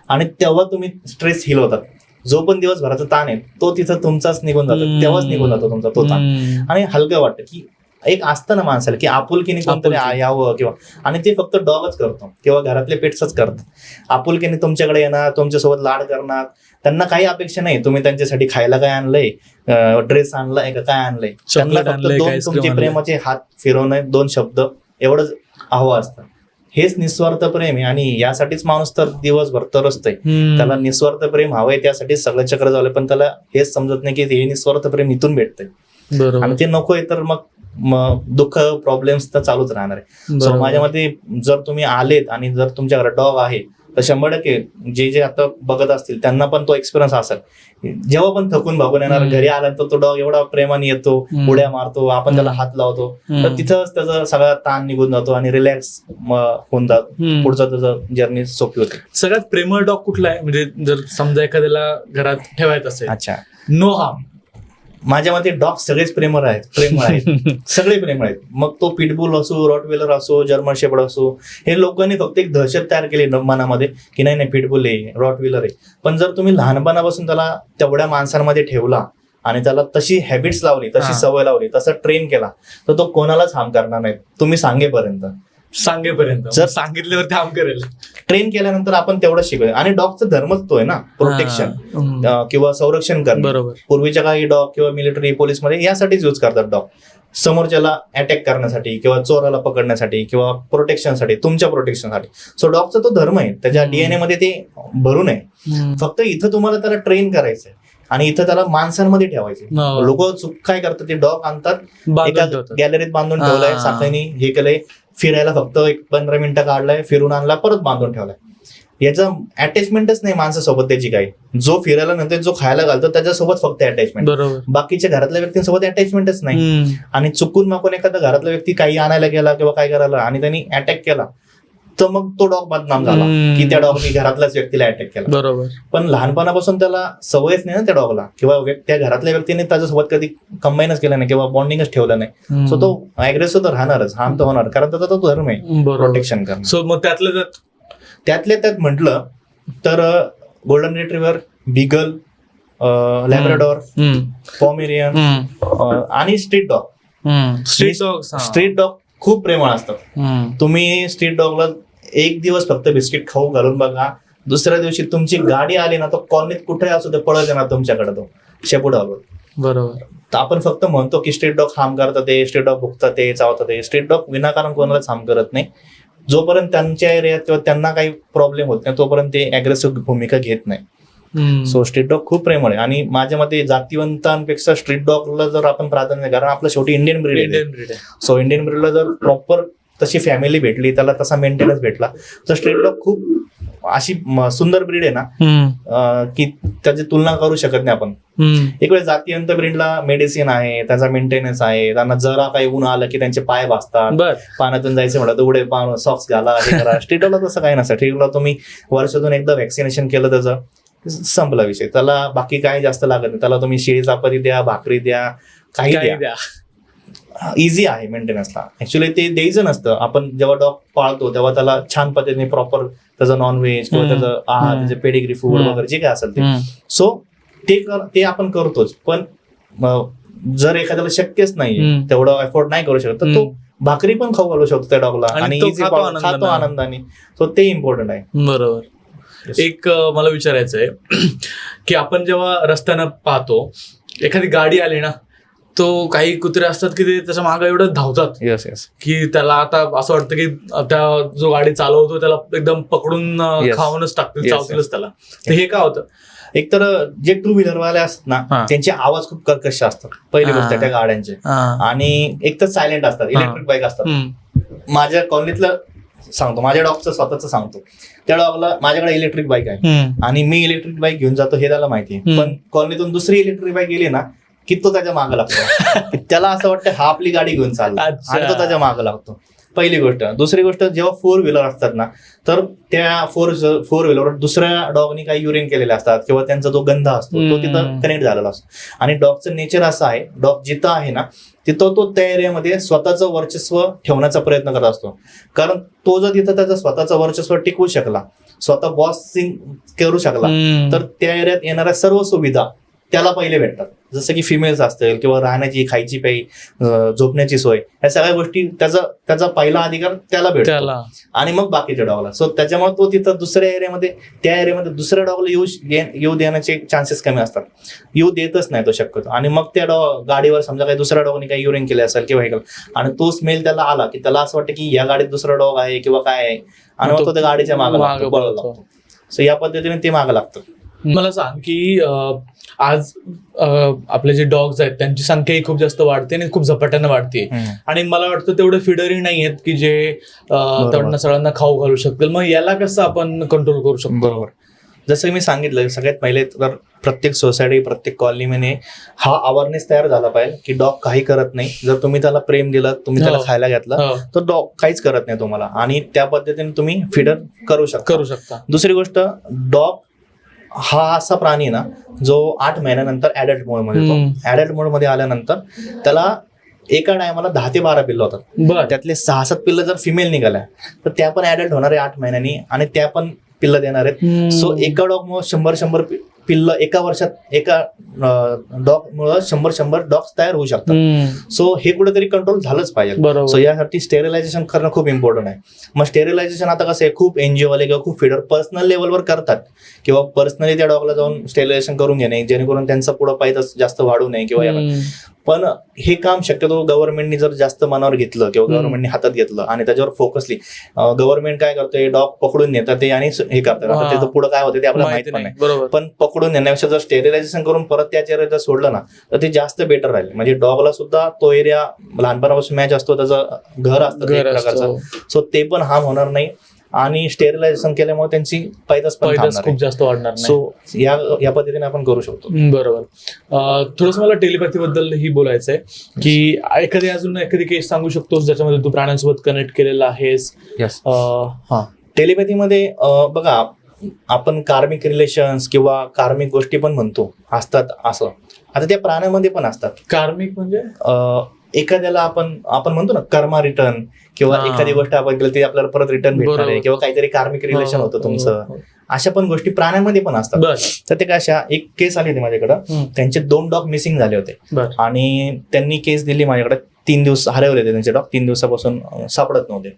B: आणि तेव्हा तुम्ही स्ट्रेस हिल होतात. जो पण दिवसभराचा ताण आहे तो तिथं तुमचाच निघून जातो, तेव्हाच निघून जातो तुमचा तो ताण, आणि हलकं वाटतं की एक असतं ना माणसाला की आपुलकीने कोणतरी यावं, किंवा, आणि ते फक्त डॉगच करतो किंवा घरातले पेट्सच करतात. आपुलकीने तुमच्याकडे येणार, तुमच्यासोबत लाड करणार, त्यांना काही अपेक्षा नाही तुम्ही त्यांच्यासाठी खायला काय आणलंय, ड्रेस आणलाय का काय आणलंय, त्यांना फक्त दोन तुमचे प्रेमाचे हात फिरवणे, 2 शब्द एवढंच हवं असतं. हेच निस्वार्थ प्रेम आहे, आणि यासाठीच माणूस तर दिवसभर तरसतोय. त्याला निस्वार्थ प्रेम हवंय, त्यासाठी सगळं चक्र झालंय, पण त्याला हेच समजत नाही की हे निस्वार्थ प्रेम इथून भेटतंय, आणि ते नकोय तर मग दुःख प्रॉब्लेम्स तर चालूच राहणार आहे. सो माझ्या मते जर तुम्ही आलेत आणि जर तुमच्या घरात डॉग आहे तर 100% जे आता बघत असतील त्यांना पण तो एक्सपिरियन्स असेल. जेव्हा पण थकून भागून येणार, घरी आल्यानंतर तो डॉग एवढा प्रेमाने येतो, उड्या मारतो, आपण त्याला हात लावतो, तर तिथंच त्याचा सगळा ताण निघून जातो आणि रिलॅक्स होऊन जातो, पुढचा त्याचा जर्नी सोपी होते.
C: सगळ्यात प्रेमळ डॉग कुठला आहे, म्हणजे जर समजा एखाद्याला घरात ठेवायचं असेल?
B: अच्छा,
C: नो हार्म.
B: माझ्या मते डॉग सगळेच प्रेमळ आहेत, सगळे प्रेमळ आहेत. मग तो पिटबुल असो, रॉटवेलर असो, जर्मन शेपर्ड असो, हे लोकांनी फक्त एक दहशत तयार केली मनामध्ये की नाही पिटबुल आहे, रॉटवेलर आहे. पण जर तुम्ही लहानपणापासून त्याला तेवढ्या माणसांमध्ये ठेवला आणि त्याला तशी हॅबिट्स लावली, तशी सवय लावली, तसा ट्रेन केला, तर तो कोणालाच हार्म करणार नाही, तुम्ही सांगेपर्यंत.
C: जर सांगितल्यावर काम करेल.
B: ट्रेन केल्यानंतर आपण तेवढं शिकूया. आणि डॉगचा धर्मच तो आहे ना, प्रोटेक्शन किंवा संरक्षण करणं.
C: बरोबर.
B: पूर्वीच्या काही डॉग किंवा मिलिटरी, पोलीस मध्ये यासाठीच यूज करतात डॉग, समोरच्याला अटॅक करण्यासाठी किंवा चोराला पकडण्यासाठी किंवा प्रोटेक्शनसाठी, तुमच्या प्रोटेक्शनसाठी. सो डॉगचा तो धर्म आहे, त्याच्या डीएनए मध्ये ते भरून आहे. फक्त इथं तुम्हाला त्याला ट्रेन करायचंय आणि इथं त्याला माणसांमध्ये ठेवायचे. लोक काय करतात, ते डॉग आणतात, एका गॅलरीत बांधून ठेवलाय, साखळीने हे केलंय, फिरायला फक्त 15 मिनिटं काढलाय, फिरून आणला, परत बांधून ठेवलाय. याचं अटॅचमेंटच नाही माणसासोबत त्याची काही. जो फिरायला नंतर जो खायला घालतो त्याच्यासोबत फक्त अटॅचमेंट, बाकीच्या घरातल्या व्यक्तींसोबत अटॅचमेंटच नाही. आणि चुकून मग एखादा घरातला व्यक्ती काही आणायला गेला किंवा काय करायला आणि त्यांनी अटॅक केला, तर मग तो डॉग बदनाम झाला की त्या डॉगने घरातल्याच व्यक्तीला अटॅक केला.
C: बरोबर. पण
B: लहानपणापासून त्याला सवयच नाही ना त्या डॉगला, किंवा त्या घरातल्या व्यक्तीने त्याच्यासोबत कधी कंबाईनच केलं नाही किंवा बॉन्डिंगच ठेवलं नाही. सो तो अग्रेसिव्ह तर राहणारच, हार्म तर होणार, कारण त्याचा तो धर्म आहे प्रोटेक्शन करणं.
C: सो मग
B: त्यातल्या त्यात म्हटलं तर गोल्डन रिट्रीव्हर, बिगल, लॅब्राडॉर, पॉमेरियन आणि स्ट्रीट डॉग. स्ट्रीट डॉग खूप प्रेमळ असतात. तुम्ही स्ट्रीट डॉगला एक दिवस फक्त बिस्किट खाऊ घालून बघा, दुसऱ्या दिवशी तुमची गाडी आली ना, तो कॉलनीत कुठे असू ते पळत येणार तुमच्याकडे, तो शेपुडावर.
C: बरोबर.
B: तर आपण फक्त म्हणतो की स्ट्रीट डॉग हार्म करतात, ते स्ट्रीट डॉग भुकतात, ते चावतात. ते स्ट्रीट डॉग विनाकारण कोणालाच हार्म करत नाही. जोपर्यंत त्यांच्या एरियात किंवा त्यांना काही प्रॉब्लेम होत नाही तोपर्यंत ते अग्रेसिव्ह भूमिका घेत नाही. सो स्ट्रीट डॉग खूप प्रेमळ आहे. आणि माझ्या मते जातीवंतांपेक्षा स्ट्रीट डॉगला जर आपण प्राधान्य, कारण आपलं शेवटी इंडियन ब्रीड आहे. सो इंडियन ब्रीडला जर प्रॉपर तशी फॅमिली भेटली, त्याला तसा मेंटेनन्स भेटला, तर स्ट्रीट डॉग खूप अशी सुंदर ब्रीड आहे ना की त्याची तुलना करू शकत नाही आपण. एक वेळ जातीवंत ब्रीडला मेडिसिन आहे, त्याचा मेंटेनन्स आहे, त्यांना जरा काही ऊन आलं की त्यांचे पाय भाजतात, पाण्यातून जायचं म्हटलं तर उडे पान, सॉक्स घाला, हे करा. स्ट्रीट डॉगला तसं काही नसतं. स्ट्रीट डॉगला तुम्ही वर्षातून एकदा व्हॅक्सिनेशन केलं, त्याचं संपला विषय. त्याला बाकी काही जास्त लागत नाही. त्याला तुम्ही शिळी चपाती द्या, भाकरी द्या, काही द्या, इझी आहे मेंटेनन्सला. ऍक्च्युली ते द्यायचं नसतं. आपण जेव्हा डॉग पाळतो तेव्हा त्याला छान पद्धतीने प्रॉपर त्याचं नॉनव्हेज किंवा त्याचं आहार, त्याचे पेडिग्री फूड वगैरे जे काय असेल ते, सो ते आपण करतोच. पण जर एखाद्याला शक्यच नाही, तेवढं एफोर्ड नाही करू शकत, तर तो भाकरी पण खाऊ घालू शकतो त्या डॉगला आणि इझी खातो आनंदाने. सो ते इम्पॉर्टंट आहे.
C: बरोबर. एक मला विचारायचं आहे की आपण जेव्हा रस्त्यानं पाहतो एखादी गाडी आली ना, तो काही कुत्रे असतात की ते त्याच्या मागे एवढं धावतात
B: येस येस
C: की त्याला आता असं वाटतं की त्या जो गाडी चालवतो त्याला एकदम पकडून
B: Yes.
C: खाऊनच टाकतील,
B: Yes,
C: चावतीलच त्याला. तर हे का होतं?
B: एक तर जे टू व्हीलर वाले असतात
C: हा.
B: ना त्यांचे आवाज खूप कर्कश असतात पहिली
C: हा.
B: गोष्ट त्या गाड्यांचे, आणि एक तर सायलेंट असतात, इलेक्ट्रिक बाईक असतात. माझ्या कॉलनीतलं सांगतो, माझ्या डॉगचं स्वतःच सांगतो, त्या डॉगला माझ्याकडे इलेक्ट्रिक बाईक आहे आणि मी इलेक्ट्रिक बाईक घेऊन जातो हे त्याला माहिती आहे. पण कॉलनीतून दुसरी इलेक्ट्रिक बाईक गेली ना की तो त्याच्या मागे लागतो की त्याला असं वाटतं हा आपली गाडी घेऊन चालला
C: अच्छा.
B: आणि तो त्याच्या मागे लागतो. पहिली गोष्ट. दुसरी गोष्ट, जेव्हा 4 व्हीलर असतात ना तर त्या फोर व्हीलरवर दुसऱ्या डॉगनी काही युरिन केलेले असतात किंवा त्यांचा जो गंध असतो तो तिथं कनेक्ट झालेला असतो. आणि डॉगचं नेचर असं आहे, डॉग जिथं आहे ना तिथं तो त्या एरियामध्ये स्वतःचं वर्चस्व ठेवण्याचा प्रयत्न करत असतो. कारण तो जर तिथं त्याचं स्वतःचं वर्चस्व टिकवू शकला, स्वतः बॉसिंग करू शकला, तर त्या एरियात येणाऱ्या सर्व सुविधा त्याला पहिले भेटतात. जसं की फिमेल्स असतील किंवा राहण्याची, खायची पाई, झोपण्याची सोय, या सगळ्या गोष्टी त्याचा पहिला अधिकार त्याला भेटतो आणि मग बाकीच्या डॉगला. सो त्याच्यामुळे तो तिथं दुसऱ्या एरियामध्ये, त्या एरियामध्ये दुसऱ्या डॉगला येऊ देण्याचे चान्सेस कमी असतात. येऊ देतच नाही तो शक्यतो. आणि मग त्या गाडीवर समजा काही दुसऱ्या डॉगने काही युरिन केले असेल किंवा हे आणि तो स्मेल त्याला आला की त्याला असं वाटतं की या गाडीत दुसरा डॉग आहे किंवा काय आहे, आणि मग तो त्या गाडीच्या मागे लागतो. सो या पद्धतीने ते मागे लागतं.
C: मला सांग की आज आपले जे डॉग्स आहेत त्यांची संख्याही खूप जास्त वाढते आणि खूप झपाट्याने वाढते. आणि मला वाटतं तेवढे फिडरही नाही आहेत की जे त्यांना सगळ्यांना खाऊ घालू शकतील. मग याला कसं आपण कंट्रोल करू शकतो?
B: बरोबर. जसं मी सांगितलं, सगळ्यात पहिले तर प्रत्येक सोसायटी, प्रत्येक कॉलनीमध्ये हा अवेअरनेस तयार झाला पाहिजे की डॉग काही करत नाही. जर तुम्ही त्याला प्रेम दिलं, तुम्ही त्याला खायला घातलं, तर डॉग काहीच करत नाही तुम्हाला, आणि त्या पद्धतीने तुम्ही फिडर करू शकता. दुसरी गोष्ट, डॉग हा असा प्राणी ना जो 8 महिन्यानंतर ऍडल्ट मोड मध्ये येतो. ऍडल्ट मोड मध्ये आल्यानंतर त्याला एका टायमाला 10 ते 12 पिल्लं होतात. त्यातले 6-7 पिल्लं जर फिमेल निघाल्या तर त्या पण ऍडल्ट होणार आहे 8 महिन्यांनी आणि त्या पण पिल्लं देणार आहेत. सो एका डॉग मुळे 100 पिल्लं एका वर्षात, एका डॉग मुळे 100 डॉग्स तयार होऊ शकतात. सो हे कुठेतरी कंट्रोल झालंच पाहिजे. सो यासाठी स्टेरिलायझेशन करणं खूप इम्पॉर्टंट आहे. मग स्टेरिलायझेशन आता कसं आहे, खूप NGO वाले किंवा खूप फिडर पर्सनल लेवलवर करतात किंवा पर्सनली त्या डॉगला जाऊन स्टेरिलायझेशन करून घेणे, जेणेकरून त्यांचा पुढं पाय जास्त वाढू नये किंवा. पण हे काम शक्यतो गव्हर्नमेंटनी जर जास्त मनावर घेतलं किंवा गव्हर्नमेंटनी हातात घेतलं आणि त्याच्यावर फोकसली, गव्हर्नमेंट काय करतोय, डॉग पकडून नेतात ते आणि हे करतात. त्याचं पुढे काय होतं ते आपल्याला माहित पण नाही. पण पकडून नेण्यापेक्षा जर स्टेरिलायझेशन करून परत त्याच एरियात सोडलं ना तर ते जास्त बेटर राहील. म्हणजे डॉगला सुद्धा तो एरिया लहानपणापासून मॅच असतो, त्याचं घर असतं एक प्रकारचं. सो ते पण हार्म होणार नाही आणि स्टेरिलायझेशन केल्यामुळे त्यांची पैदास
C: खूप जास्त वाढणार.
B: सो या पद्धतीने आपण करू शकतो.
C: बरोबर. थोडंसं मला टेलिपॅथी बद्दल ही बोलायचं आहे की एखादी केस सांगू शकतोस ज्याच्यामध्ये तू प्राण्यांसोबत कनेक्ट केलेला आहेस?
B: टेलिपॅथीमध्ये बघा, आपण कार्मिक रिलेशन्स किंवा कार्मिक गोष्टी पण म्हणतो असतात. असं आता त्या प्राण्यामध्ये पण असतात.
C: कार्मिक म्हणजे
B: एखाद्याला आपण म्हणतो ना कर्मा रिटर्न, किंवा एखादी गोष्ट आपण केली ती आपल्याला परत रिटर्न भेटणार आहे किंवा काहीतरी कार्मिक रिलेशन होतं तुमचं. अशा पण गोष्टी प्राण्यामध्ये पण असतात. तर ते कशा, एक केस आली होती माझ्याकडं, त्यांचे 2 डॉग मिसिंग झाले होते आणि त्यांनी केस दिली माझ्याकडे. 3 दिवस हरवले होते त्यांचे डॉग, 3 दिवसापासून सापडत नव्हते.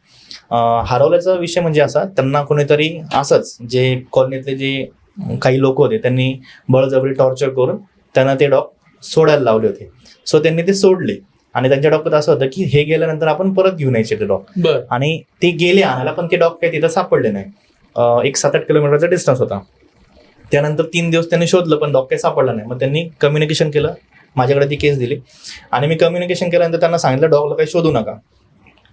B: हरवल्याचा विषय म्हणजे असा, त्यांना कोणीतरी असंच जे कॉलनीतले जे काही लोक होते त्यांनी बळजबरी टॉर्चर करून त्यांना ते डॉग सोडायला लावले होते. सो त्यांनी ते सोडले आणि त्यांच्या डॉक्टर असं होतं की हे गेल्यानंतर आपण परत घेऊन यायचे ते डॉग. आणि ते गेले आणायला, पण ते डॉग काही तिथं सापडले नाही. एक 7-8 किलोमीटरचा डिस्टन्स होता. त्यानंतर 3 दिवस त्यांनी शोधलं पण डॉग काही सापडला नाही. मग त्यांनी कम्युनिकेशन केलं, माझ्याकडे ती केस दिली आणि मी कम्युनिकेशन केल्यानंतर त्यांना सांगितलं डॉगला काही शोधू नका,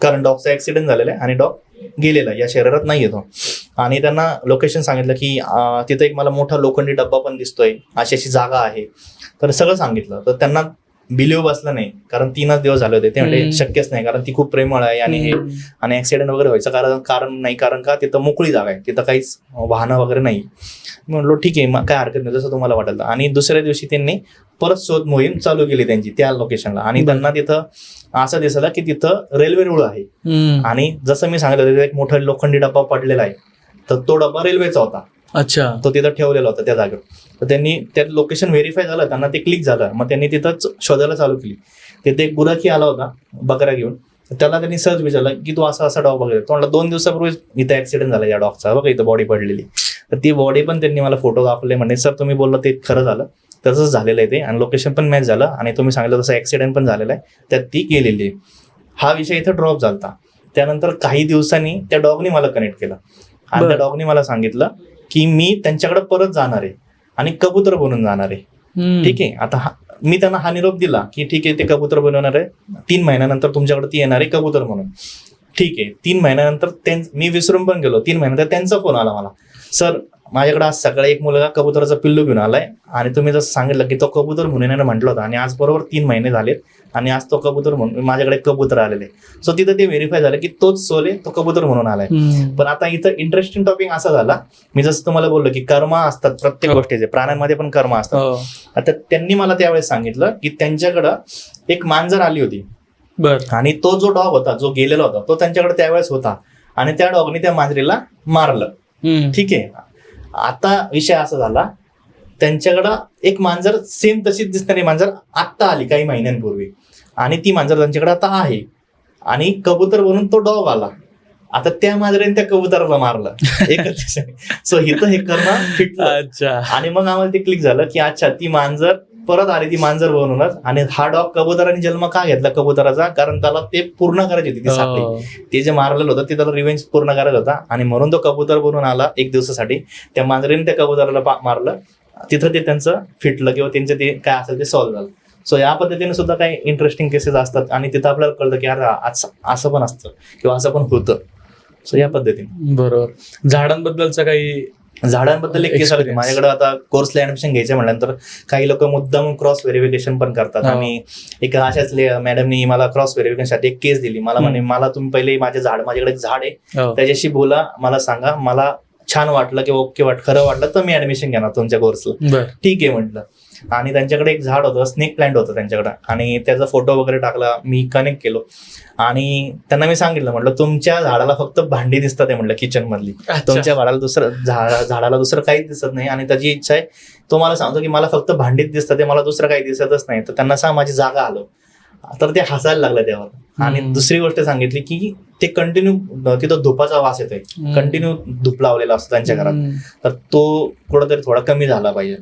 B: कारण डॉगचा ऍक्सिडेंट झालेला आहे आणि डॉग गेलेला या शरीरात नाही येतो. आणि त्यांना लोकेशन सांगितलं की तिथं एक मला मोठा लोखंडी डब्बा पण दिसतोय, अशी अशी जागा आहे. तर सगळं सांगितलं. तर त्यांना बिलीव बसलं नाही, कारण 3च दिवस झाले होते. ते म्हणजे शक्यच नाही, कारण ती खूप प्रेमळ आहे आणि हे आणि ऍक्सिडेंट वगैरे व्हायचं कारण नाही, कारण का तिथं मोकळी जागा आहे, तिथं काहीच वाहनं वगैरे नाही. म्हणलो ठीक आहे, काय हरकत नाही, जसं तुम्हाला वाटेल. आणि दुसऱ्या दिवशी त्यांनी परत शोध मोहीम चालू केली त्यांची त्या लोकेशनला. आणि त्यांना तिथं असं दिसलं की तिथं रेल्वे रूळ आहे आणि जसं मी सांगितलं तिथे एक मोठा लोखंडी डब्बा पडलेला आहे. तर तो डब्बा रेल्वेचा होता.
C: अच्छा.
B: तो तिथं ठेवलेला होता त्या जागेवर. तर त्यांनी त्या लोकेशन व्हेरीफाय झालं, त्यांना ते क्लिक झालं. मग त्यांनी तिथंच शोधायला चालू केली. तिथे एक गुराखी आला होता बकऱ्या घेऊन. त्याला त्यांनी सहज विचारलं की तू असा डॉग बघितला? तो म्हणला 2 दिवसापूर्वी इथं ऍक्सिडेंट झाला या डॉगचा, बघा इथं बॉडी पडलेली. तर ती बॉडी पण त्यांनी मला फोटो दाखवले, म्हणजे सर तुम्ही बोलला ते खरं झालं. तसंच झालेलं आहे ते, आणि लोकेशन पण मॅच झालं, आणि तुम्ही सांगितलं तसं ऍक्सिडेंट पण झालेला आहे, त्यात ती गेलेली आहे. हा विषय इथं ड्रॉप झाला. त्यानंतर काही दिवसांनी त्या डॉगने मला कनेक्ट केलं, आणि त्या डॉगने मला सांगितलं की मी त्यांच्याकडे परत जाणार आहे आणि कबूतर बनून जाणार आहे. ठीक आहे, आता मी त्यांना हा निरोप दिला की ठीक आहे, ते कबूतर बनवणार आहे, 3 महिन्यानंतर तुमच्याकडे ती येणार आहे कबूतर म्हणून. ठीक आहे, 3 महिन्यानंतर मी विसरून पण गेलो. 3 महिन्यानंतर त्यांचा फोन आला मला, सर माझ्याकडे आज सकाळी एक मुलगा कबुतराचा पिल्लू घेऊन आलाय, आणि तुम्ही जसं सांगितलं की तो कबूतर म्हणून येणार म्हटलं होतं, आणि आज बरोबर 3 महिने झालेत, आणि आज तो कबूतर म्हणून माझ्याकडे कबूतर आलेले. सो तिथं ते व्हेरीफाय झालं की तोच सोल आहे, तो कबूतर म्हणून आलाय. पण आता इथं इंटरेस्टिंग टॉपिक असा झाला, मी जसं तुम्हाला बोललो की कर्म असतात प्रत्येक गोष्टीचे, प्राण्यांमध्ये पण कर्म असतात. आता त्यांनी मला त्यावेळेस सांगितलं की त्यांच्याकडं एक मांजर आली होती, आणि तो जो डॉग होता, जो गेलेला होता, तो त्यांच्याकडे त्यावेळेस होता, आणि त्या डॉगने त्या मांजरीला मारलं. ठीक आहे, आता विषय असा झाला, त्यांच्याकडं एक मांजर सेम तशीच दिसणारी मांजर आत्ता आली काही महिन्यांपूर्वी, आणि ती मांजर त्यांच्याकडे आता आहे, आणि कबूतर बनून तो डॉग आला. आता त्या मांजरीने त्या कबुतराला मारलं एकच दिवसाने. सो इथं हे करणं फिटलं, आणि मग आम्हाला ते क्लिक झालं की अच्छा, ती मांजर परत आली, ती मांजर बनवूनच. आणि हा डॉग कबुतराने जन्म का घेतला कबुतराचा, कारण त्याला ते पूर्ण करायची होती ती साखळी, ते जे मारलेलं होतं ते त्याला रिव्हेंज पूर्ण करायचा होता, आणि म्हणून तो कबूतर बनवून आला एक दिवसासाठी. त्या मांजरीने त्या कबुतराला मारलं, तिथं ते त्यांचं फिटलं, किंवा त्यांचं ते काय असेल ते सॉल्व्ह झालं. सो या पद्धतीने सुद्धा काही इंटरेस्टिंग केसेस असतात, आणि तिथं आपल्याला कळतं की अरे असं पण असतं किंवा असं पण होतं. सो या पद्धतीने.
C: बरोबर. झाडांबद्दलचा काही
B: झाडांबद्दल एक केस आली माझ्याकडे. आता कोर्सला ऍडमिशन घ्यायचं म्हटल्यानंतर काही लोक मुद्दाम क्रॉस व्हेरिफिकेशन पण करतात, आणि एक अशाच मॅडमनी मला क्रॉस व्हेरिफिकेशनसाठी एक केस दिली. मला म्हणे, मला तुम्ही पहिले माझ्याकडे एक झाड आहे त्याच्याशी बोला, मला सांगा, मला छान वाटलं किंवा ओके खरं वाटलं तर मी ऍडमिशन घेणार तुमच्या कोर्सला. ठीक आहे म्हटलं. आणि त्यांच्याकडे एक झाड होतं, स्नेक प्लांट होतं त्यांच्याकडे, आणि त्याचा फोटो वगैरे टाकला, मी कनेक्ट केलो, आणि त्यांना मी सांगितलं, म्हटलं तुमच्या झाडाला फक्त भांडी दिसतात आहे म्हटलं किचन मधली, तुमच्या झाडाला दुसरं काहीच दिसत नाही, आणि त्याची इच्छा आहे, तो मला सांगतो की मला फक्त भांडीच दिसतात, मला दुसरं काही दिसतच नाही. तर त्यांना सांग माझी जागा आलो. तर ते हसायला लागलं त्यावर. आणि दुसरी गोष्ट सांगितली की ते कंटिन्यू तिथं धुपाचा वास येतोय, कंटिन्यू धूप लावलेला असतो त्यांच्या घरात, तर तो कुठंतरी थोडा कमी झाला पाहिजे.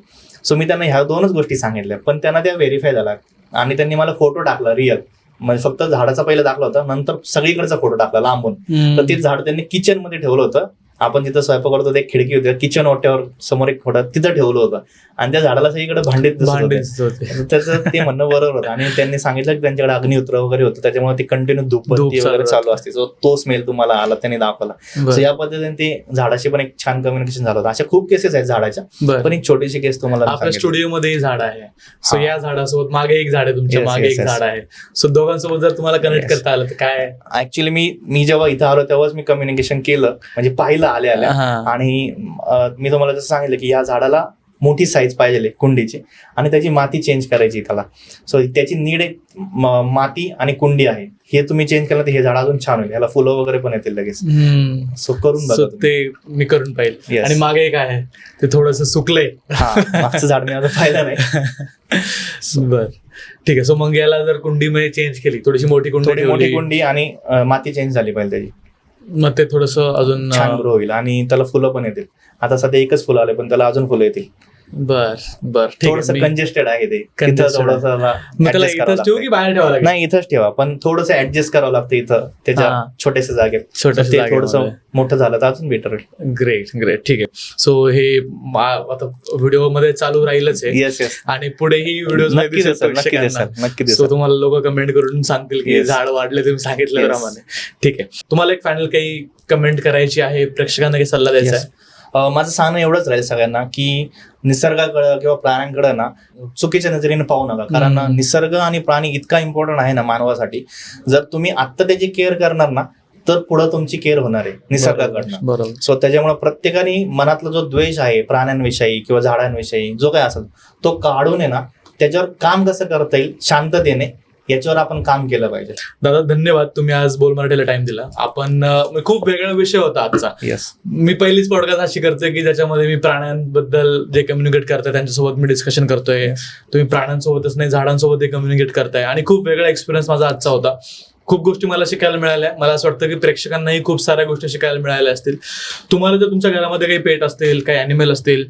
B: सो मी त्यांना ह्या 2च गोष्टी सांगितल्या, पण त्यांना त्या व्हेरीफाय झाला, आणि त्यांनी मला फोटो टाकला रिअल, म्हणजे फक्त झाडाचा पहिला दाखला होता, नंतर सगळीकडचा फोटो टाकला लांबून. तर ते झाड त्यांनी किचन मध्ये ठेवलं होतं, आपण जिथं स्वयंपाक करतो एक खिडकी होती, किचन ओट्यावर समोर एक फोटो तिथं ठेवलं होतं, आणि त्या झाडाला सगळीकडे भांडीत दिसत होते. त्याचं ते म्हणणं बरोबर होतं, आणि त्यांनी सांगितलं की त्यांच्याकडे अग्निउत्र वगैरे होतं, त्याच्यामुळे ते कंटिन्यू धूप वगैरे चालू असते. तो स्मेल तुम्हाला आला, त्यांनी दाखवला. सो या पद्धतीने ते झाडाशी पण एक छान कम्युनिकेशन झालं होतं. अशा खूप केसेस आहेत झाडाच्या, पण एक छोटीशी केस तुम्हाला
C: आपल्या स्टुडिओमध्ये झाड आहे. सो या झाडासोबत मागे एक झाड आहे, तुमच्या मागे एक झाड आहे. सो दोघांसोबत जर तुम्हाला कनेक्ट करता आलं तर काय?
B: ऍक्च्युली मी जेव्हा इथं आलो तेव्हाच मी कम्युनिकेशन केलं, म्हणजे पाहिलं आल्या. आणि मी तुम्हाला जसं सांगितलं की या झाडाला मोठी साईज पाहिजे कुंडीची, आणि त्याची माती चेंज करायची त्याला. सो त्याची नीड एक माती आणि कुंडी आहे, हे तुम्ही चेंज केलं तर हे झाड अजून छान होईल, याला फुलं वगैरे पण येतील लगेच. सो करून बघा
C: ते मी करून पाहिजे. आणि मागे काय आहे ते थोडंसं सुकलंय,
B: मागचं झाड मी आता पाहिलं नाही.
C: बर, ठीक आहे. सो मग याला जर कुंडीमध्ये चेंज केली, थोडीशी मोठी
B: कुंडी आणि माती चेंज झाली पाहिजे त्याची,
C: मग ते थोडस अजून
B: छान ग्रो होईल, आणि त्याला फुलं पण येतील. आता सध्या एकच फुलं आले, पण त्याला अजून फुलं येतील.
C: बर,
B: थोडंसं कंजेस्टेड आहे ते,
C: बाहेर ठेवा
B: नाही, इथंच ठेवा, पण थोडंसं ऍडजस्ट करावं लागतं इथं त्याच्या छोट्याशा जागेत. थोडंसं मोठं झालं तर अजून बेटर होईल.
C: ग्रेट, ठीक आहे. सो हे आता व्हिडिओ मध्ये चालू राहीलच आहे,
B: येस,
C: आणि पुढेही व्हिडिओ
B: नक्की.
C: सो तुम्हाला लोक कमेंट करून सांगतील की झाड वाढले तुम्ही सांगितल्याप्रमाणे. ठीक आहे, तुम्हाला एक फायनल काही कमेंट करायची आहे, प्रेक्षकांना काही सल्ला द्यायचा आहे?
B: माझं सांगणं एवढंच राहील सगळ्यांना की निसर्गाकडं किंवा प्राण्यांकडे ना चुकीच्या नजरेने पाहू नका, कारण निसर्ग आणि प्राणी इतका इम्पॉर्टंट आहे ना मानवासाठी. जर तुम्ही आत्ता त्याची केअर करणार ना, तर पुढे तुमची केअर होणार आहे निसर्गाकडनं. सो त्याच्यामुळे प्रत्येकाने मनातला जो द्वेष आहे प्राण्यांविषयी किंवा झाडांविषयी जो काय असेल तो काढून आहे ना, त्याच्यावर काम कसं करता येईल शांततेने, याच्यावर आपण काम केलं पाहिजे.
C: दादा धन्यवाद, तुम्ही आज बोल मराठीला टाइम दिला. आपण खूप वेगळा विषय होता आजचा. मी पहिलीच पॉडकास्ट अशी करतोय की ज्याच्यामध्ये मी प्राण्यांबद्दल जे कम्युनिकेट करतोय त्यांच्यासोबत मी डिस्कशन करतोय. तुम्ही प्राण्यांसोबतच नाही झाडांसोबतही कम्युनिकेट करताय, आणि खूप वेगळा एक्सपिरियन्स माझा आजचा होता. खूप गोष्टी मला शिकायला मिळाल्या. मला असं वाटतं की प्रेक्षकांनाही खूप साऱ्या गोष्टी शिकायला मिळाल्या असतील. तुम्हाला जर तुमच्या घरामध्ये काही पेट असतील, काही अॅनिमल असतील,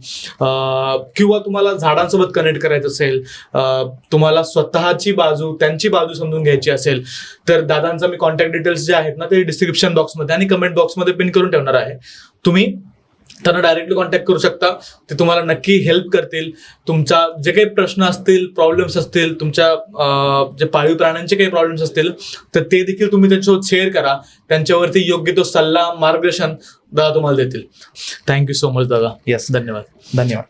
C: किंवा तुम्हाला झाडांसोबत कनेक्ट करायचं असेल, तुम्हाला स्वतःची बाजू, त्यांची बाजू समजून घ्यायची असेल, तर दादांचा मी कॉन्टॅक्ट डिटेल्स जे आहेत ना ते डिस्क्रिप्शन बॉक्समध्ये आणि कमेंट बॉक्समध्ये पिन करून ठेवणार आहे. तुम्ही त्यांना डायरेक्टली कॉन्टॅक्ट करू शकता. ते तुम्हाला नक्की हेल्प करतील. तुमचा जे काही प्रश्न असतील, प्रॉब्लेम्स असतील, तुमच्या जे पाळीव प्राण्यांचे काही प्रॉब्लेम्स असतील तर ते देखील तुम्ही त्यांच्यासोबत शेअर करा. त्यांच्यावरती योग्य तो सल्ला, मार्गदर्शन दादा तुम्हाला देतील. थँक्यू सो मच दादा.
B: येस,
C: धन्यवाद.
B: धन्यवाद.